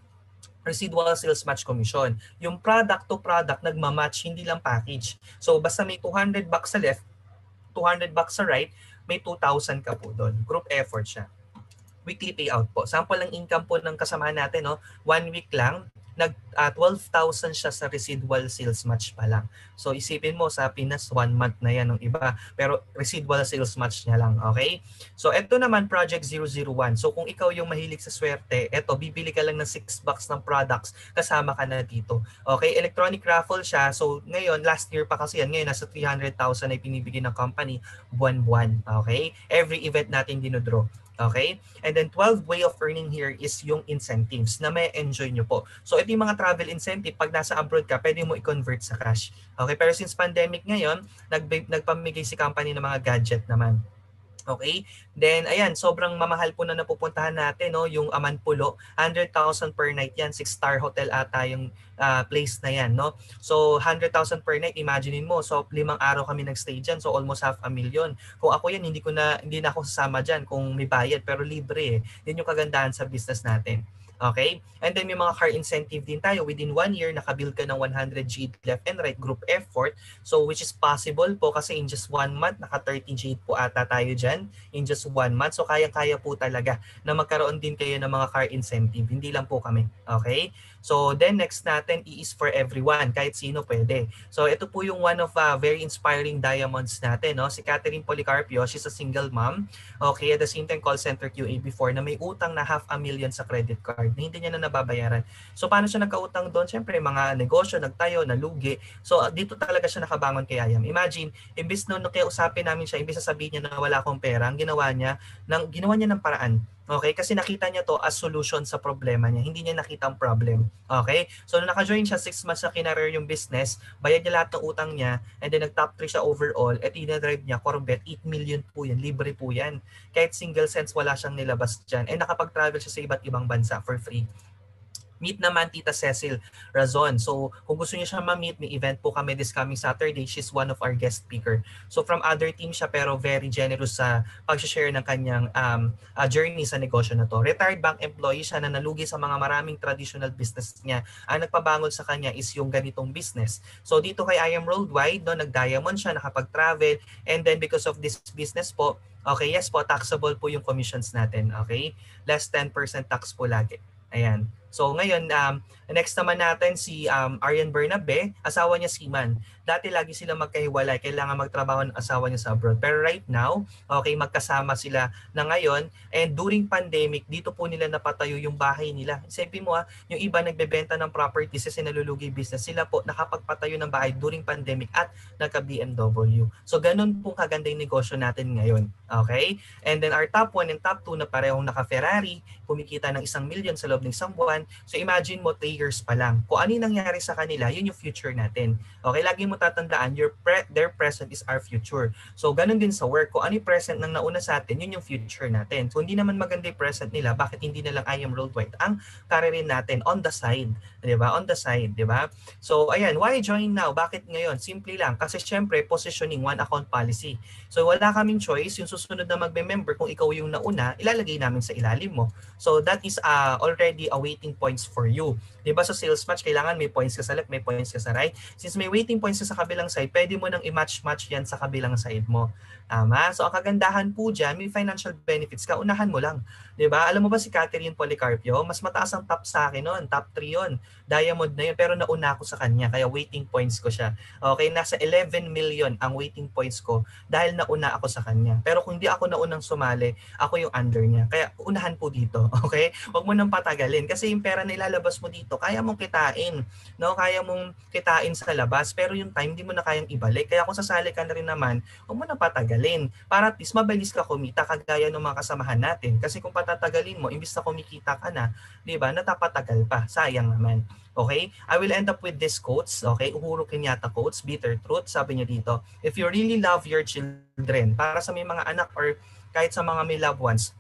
Residual Sales Match Commission. Yung product to product, nagmamatch, hindi lang package. So, basta may $200 sa left, $200 sa right, may 2,000 ka po doon. Group effort siya. Weekly payout po. Sample ng income po ng kasamahan natin, 1 week lang, 12,000 siya sa residual sales match pa lang. So isipin mo sa Pinas 1 month na yan ng iba, pero residual sales match niya lang, okay? So ito naman Project 001. So kung ikaw yung mahilig sa swerte, eto bibili ka lang ng 6 box ng products, kasama ka na dito. Okay, electronic raffle siya. So ngayon, last year pa kasi yan, ngayon nasa 300,000 ay pinibigay ng company buwan-buwan, okay? Every event natin dinodraw. Okay? And then 12 way of earning here is yung incentives na may enjoy nyo po. So ito yung mga travel incentive. Pag nasa abroad ka, pwede mo i-convert sa cash. Okay? Pero since pandemic ngayon, nagpamigay si company ng mga gadget naman. Okay? Then, ayan, sobrang mamahal po na napupuntahan natin, yung Amanpulo. 100,000 per night yan. 6-star hotel ata yung place na yan, no? So, 100,000 per night, imaginein mo. So, 5 araw kami nag-stay dyan. So, almost 500,000. Kung ako yan, hindi na ako sasama dyan kung may bayad, pero libre Yan yung kagandahan sa business natin. Okay? And then may mga car incentive din tayo. Within 1 year, nakabuild ka ng 100 Jade left and right group effort. So which is possible po kasi in just 1 month, naka 30 Jade po ata tayo dyan. In just 1 month. So kaya-kaya po talaga na magkaroon din kayo ng mga car incentive. Hindi lang po kami. Okay? So then next natin is for everyone. Kahit sino pwede. So ito po yung one of very inspiring diamonds natin. Si Catherine Policarpio. She's a single mom. Okay? At the same time, call center QA before na may utang na 500,000 sa credit card. card na hindi niya na nababayaran. So paano siya nagkautang doon? Siyempre mga negosyo, nagtayo, nalugi. So dito talaga siya nakabangon kay Ayam. Imagine, imbis nung kaya usapin namin siya, imbis na sabihin niya na wala akong pera, ang ginawa niya ng paraan. Okay? Kasi nakita niya to as solution sa problema niya. Hindi niya nakita ang problem. Okay? So nung naka-join siya, 6 months na kinareer yung business, bayad niya lahat ng utang niya, and then nag-top 3 siya overall, at dinadrive niya, Corvette, 8 million po yan. Libre po yan. Kahit single cents, wala siyang nilabas dyan. And nakapag-travel siya sa iba't ibang bansa for free. Meet naman Tita Cecil Razon. So kung gusto niyo siya ma-meet, may event po kami this coming Saturday. She's one of our guest speaker. So from other team siya pero very generous sa pag-share ng kanyang journey sa negosyo na to. Retired bank employee siya na nalugi sa mga maraming traditional business niya. Ang nagpabangon sa kanya is yung ganitong business. So dito kay I Am Worldwide, no, nag-diamond siya, nakapag-travel, and then because of this business po, okay, yes po, taxable po yung commissions natin. Okay? Less 10% tax po lagi. Ayan. So ngayon, next naman natin si Arian Bernabe, asawa niya Seaman. Dati lagi sila magkahiwalay, kailangan magtrabaho ng asawa niya sa abroad. Pero right now, okay, magkasama sila na ngayon. And during pandemic, dito po nila napatayo yung bahay nila. Isipin mo yung iba nagbebenta ng properties kasi nalulugi business. Sila po nakapagpatayo ng bahay during pandemic at nagka-BMW. So ganun po kaganda yung negosyo natin ngayon. Okay? And then our top 1 and top 2 na parehong naka-Ferrari, kumikita ng 1 million sa loob ng isang buwan. So imagine mo 3 years pa lang. Kung ano yung nangyari sa kanila, yun yung future natin. Okay, lagi mo tatandaan, their present is our future. So ganun din sa work. Kung ano yung present ng nauna sa atin, yun yung future natin. So hindi naman maganda yung present nila, bakit hindi na lang I Am Worldwide ang karirin natin on the side, 'di ba? On the side, 'di ba? So ayan, why join now? Bakit ngayon? Simple lang kasi syempre positioning one account policy. So wala kaming choice, yung susunod na magme-member kung ikaw yung nauna, ilalagay namin sa ilalim mo. So that is already a waiting points for you. 'Di ba sa sales match kailangan may points ka sa left, may points ka sa right. Since may waiting points ka sa kabilang side, pwede mo nang i-match-match 'yan sa kabilang side mo. Tama? So ang kagandahan po diyan, may financial benefits ka, unahan mo lang. 'Di ba? Alam mo ba si Catherine Policarpio, mas mataas ang top sa akin noon, top 3 'yon. Diamond na 'yon, pero nauna ako sa kanya, kaya waiting points ko siya. Okay, nasa 11 million ang waiting points ko dahil nauna ako sa kanya. Pero kung hindi ako naunang sumali, ako yung under niya. Kaya unahan po dito, okay? Huwag mo nang patagalin kasi yung pera na ilalabas mo dito, kaya mong kitain, no? Kaya mong kitain sa labas, pero yung time hindi mo na kayang ibalik. Kaya kung sasali ka na rin naman, huwag mo nang patagalin para at least mabilis ka kumita kagaya ng mga kasamahan natin. Kasi kung patatagalin mo, imbis na kumikita ka na, 'di ba? Natapatagal pa. Sayang naman. Okay? I will end up with this quotes. Okay? Uhuru Kenyatta quotes, bitter truth. Sabi niya dito, if you really love your children, para sa may mga anak or kahit sa mga may loved ones,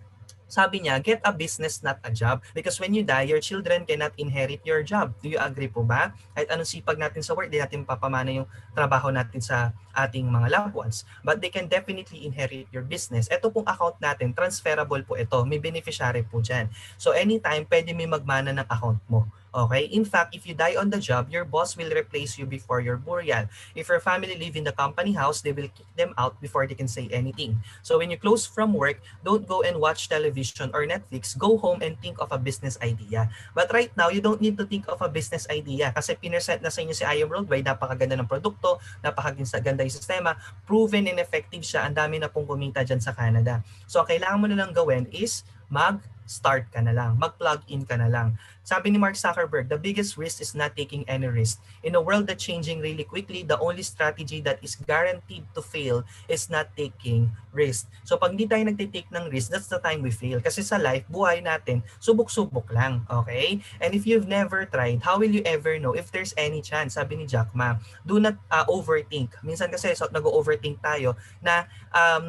sabi niya, get a business, not a job. Because when you die, your children cannot inherit your job. Do you agree po ba? Kahit anong sipag natin sa work, di natin papamana yung trabaho natin sa ating mga loved ones. But they can definitely inherit your business. Ito pong account natin, transferable po ito. May beneficiary po dyan. So anytime, pwede may magmana ng account mo. Okay? In fact, if you die on the job, your boss will replace you before your burial. If your family live in the company house, they will kick them out before they can say anything. So when you close from work, don't go and watch television or Netflix. Go home and think of a business idea. But right now, you don't need to think of a business idea kasi pinesent na sa inyo si I Am Worldwide. Napakaganda ng produkto, napakaganda yung sistema, proven and effective siya. Ang dami na pong kumita dyan sa Canada. So ang kailangan mo na lang gawin is mag-start ka na lang, mag-plug in ka na lang. Sabi ni Mark Zuckerberg, the biggest risk is not taking any risk. In a world that's changing really quickly, the only strategy that is guaranteed to fail is not taking risk. So pag hindi tayo nagtitake ng risk, that's the time we fail. Kasi sa life, buhay natin, subok-subok lang. Okay? And if you've never tried, how will you ever know if there's any chance? Sabi ni Jack Ma, do not overthink. Minsan kasi nag-overthink tayo na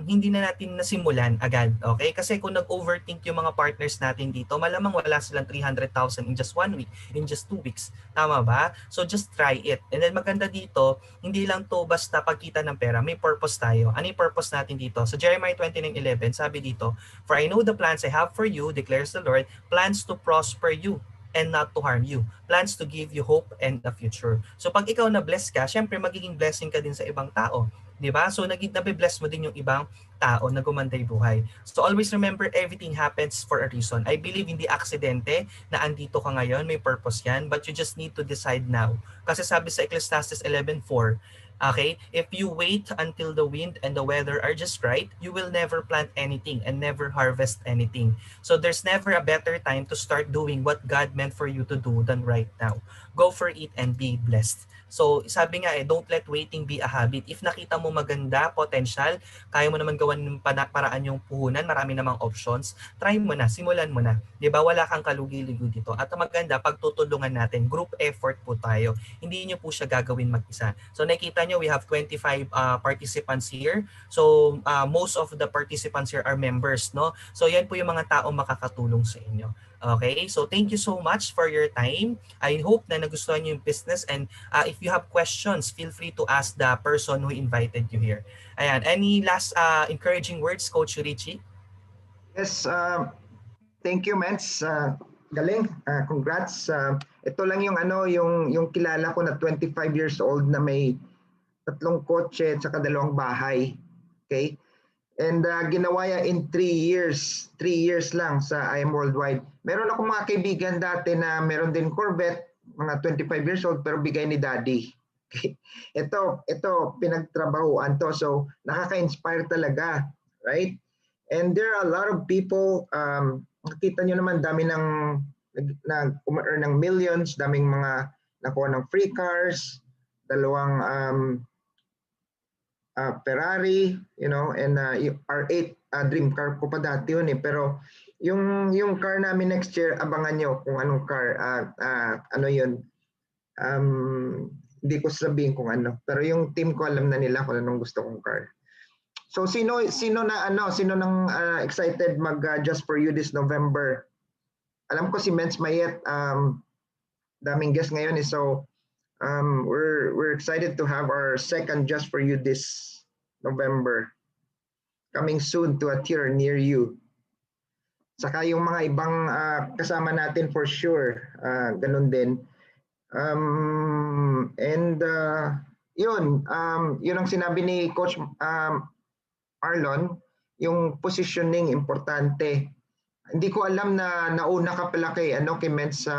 hindi na natin nasimulan agad. Okay? Kasi kung nag-overthink yung mga partners natin dito, malamang wala silang 300,000 in just 1 week, in just 2 weeks. Tama ba? So just try it. And then maganda dito, hindi lang to basta pagkita ng pera, may purpose tayo. Ano yung purpose natin dito? So Jeremiah 29:11, sabi dito, for I know the plans I have for you, declares the Lord, plans to prosper you and not to harm you. Plans to give you hope and a future. So pag ikaw na-bless ka, syempre magiging blessing ka din sa ibang tao. 'Di ba? So nabe-bless mo din yung ibang tao na gumanday buhay. So always remember, everything happens for a reason. I believe hindi aksidente na andito ka ngayon, may purpose yan, but you just need to decide now. Kasi sabi sa Ecclesiastes 11:4, Okay? If you wait until the wind and the weather are just right, you will never plant anything and never harvest anything. So there's never a better time to start doing what God meant for you to do than right now. Go for it and be blessed. So sabi nga don't let waiting be a habit. If nakita mo maganda, potential, kaya mo naman gawan ng paraan yung puhunan, marami namang options, try mo na, simulan mo na. 'Di ba? Wala kang kalugi-lugi dito. At ang maganda, pagtutulungan natin, group effort po tayo. Hindi niyo po siya gagawin mag-isa. So nakita niyo, we have 25 participants here. So most of the participants here are members, no? So yan po yung mga taong makakatulong sa inyo. Okay? So thank you so much for your time. I hope na nagustuhan niyo yung business, and if you have questions, feel free to ask the person who invited you here. Ayan, any last encouraging words, Coach Richie? Yes, thank you, Mens. Galing. Congrats. Ito lang yung yung kilala ko na 25 years old na may 3 kotse at saka 2 bahay. Okay? And ginawa niya in 3 years. 3 years lang sa I Am Worldwide. Meron akong mga kaibigan dati na meron din Corvette, mga 25 years old, pero bigay ni Daddy. Okay? Ito pinagtrabahuan to. So nakaka-inspire talaga. Right? And there are a lot of people, nakita nyo naman, dami ng nag-earn ng millions, daming mga nakuha ng free cars, 2 Ferrari, and R8 dream car ko pa dati yun eh. Pero yung car namin next year, abangan nyo kung anong car, ano yun. Hindi ko sabihin kung ano. Pero yung team ko alam na nila kung anong gusto kong car. So sino nang excited mag Just For You this November? Alam ko si Mens Mayet, daming guest ngayon eh. So we're excited to have our second Just For You this November. Coming soon to a theater near you. Saka yung mga ibang kasama natin for sure, ganun din. Yun ang sinabi ni Coach Arlon, yung positioning importante. Hindi ko alam na nauna ka pala kay Mens sa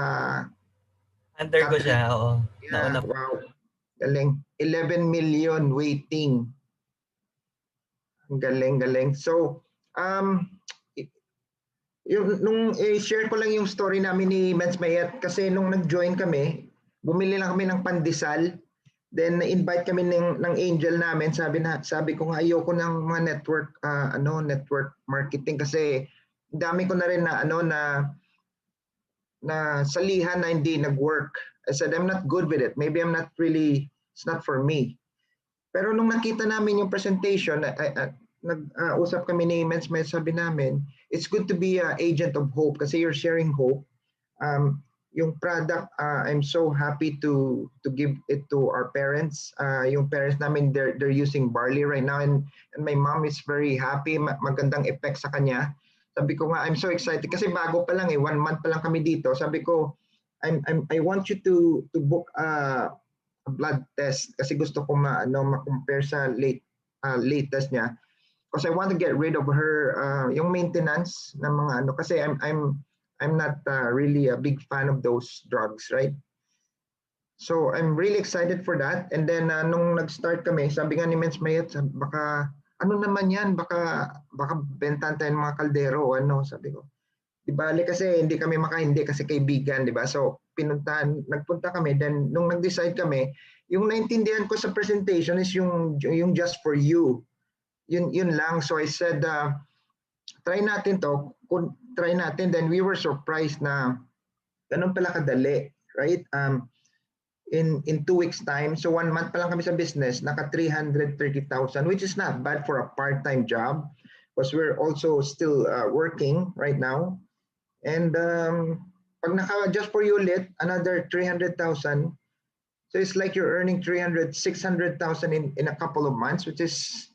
Under ko siya, oo. Yeah, Nauna. wow. Galing. 11 million waiting. Galing. So, nung share ko lang yung story namin ni Mens Mayet kasi nung nag-join kami, bumili lang kami ng pandesal. Then na-invite kami ng angel namin. Sabi ko nga ayoko ng mga network network marketing kasi dami ko na rin na salihan na hindi nag-work. I said I'm not good with it. Maybe it's not for me. Pero nung nakita namin yung presentation, nag-usap kami ni Mens Mayet, sabi namin, it's good to be an agent of hope kasi you're sharing hope. Yung product, I'm so happy to give it to our parents. Yung parents namin, they're using barley right now, and my mom is very happy. Magandang effect sa kanya. Sabi ko nga, I'm so excited kasi bago pa lang 1 month pa lang kami dito. Sabi ko, I want you to book a blood test kasi gusto ko ma-compare sa latest niya. Because I want to get rid of her yung maintenance ng mga kasi I'm not really a big fan of those drugs, right? So I'm really excited for that. And then nung nag-start kami, sabi nga ni Mens Mayet, baka ano naman yan, baka bentan tayo ng mga kaldero, sabi ko. Di bali kasi hindi kami makahindi kasi kaibigan, di ba? So nagpunta kami, then nung nag-decide kami, yung naintindihan ko sa presentation is yung Just For You. Yun lang. So I said, try natin to, then we were surprised na ganun pala kadali, right? In 2 weeks time, so 1 month pa lang kami sa business, naka 330,000, which is not bad for a part-time job because we're also still working right now. And pag naka Just For You ulit, another 300,000. So it's like you're earning 600,000 in a couple of months, which is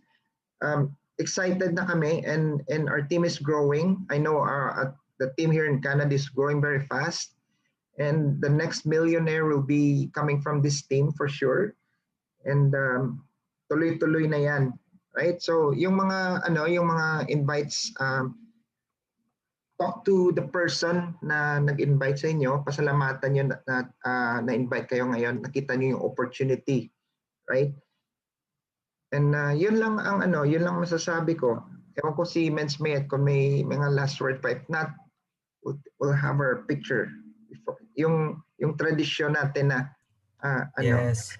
excited na kami, and our team is growing. I know the team here in Canada is growing very fast. And the next millionaire will be coming from this team for sure. And tuloy-tuloy na yan, right? So yung mga invites, talk to the person na nag-invite sa inyo, pasalamatan nyo na invite kayo ngayon, nakita nyo yung opportunity, right? And yun lang ang yun lang masasabi ko. Ewan ko si Men's Mate kung may mga last word pa. If not, we'll have our picture. Yung tradisyon natin na Yes.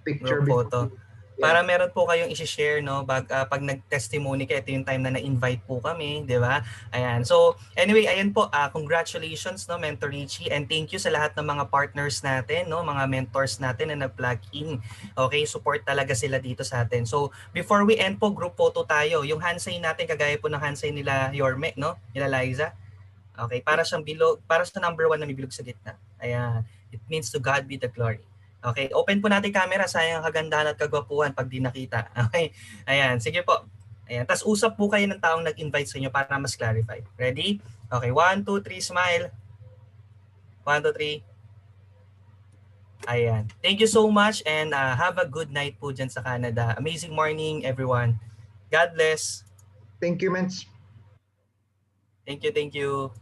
picture Group photo. before. Para meron po kayong i-share, no, pag nag-testimony kayo, ito yung time na na-invite po kami, di ba? Ayan. So, anyway, ayan po, congratulations, no, Mentor Richie, and thank you sa lahat ng mga partners natin, no, mga mentors natin na nag-plug in. Okay, support talaga sila dito sa atin. So, before we end po, group photo tayo. Yung hand sign natin, kagaya po ng hand sign nila Yorme, no, nila Liza. Okay, para siyang bilog, para sa number 1 na may bilog sa gitna. Ayan. It means to God be the glory. Okay, open po natin camera. Sayang kagandahan at kagwapuhan pag di nakita. Okay, ayan. Sige po. Ayan. Tapos usap po kayo ng taong nag-invite sa inyo para mas clarify. Ready? Okay, 1, 2, 3, smile. 1, 2, 3. Ayan. Thank you so much and have a good night po dyan sa Canada. Amazing morning, everyone. God bless. Thank you, Men's. Thank you, thank you.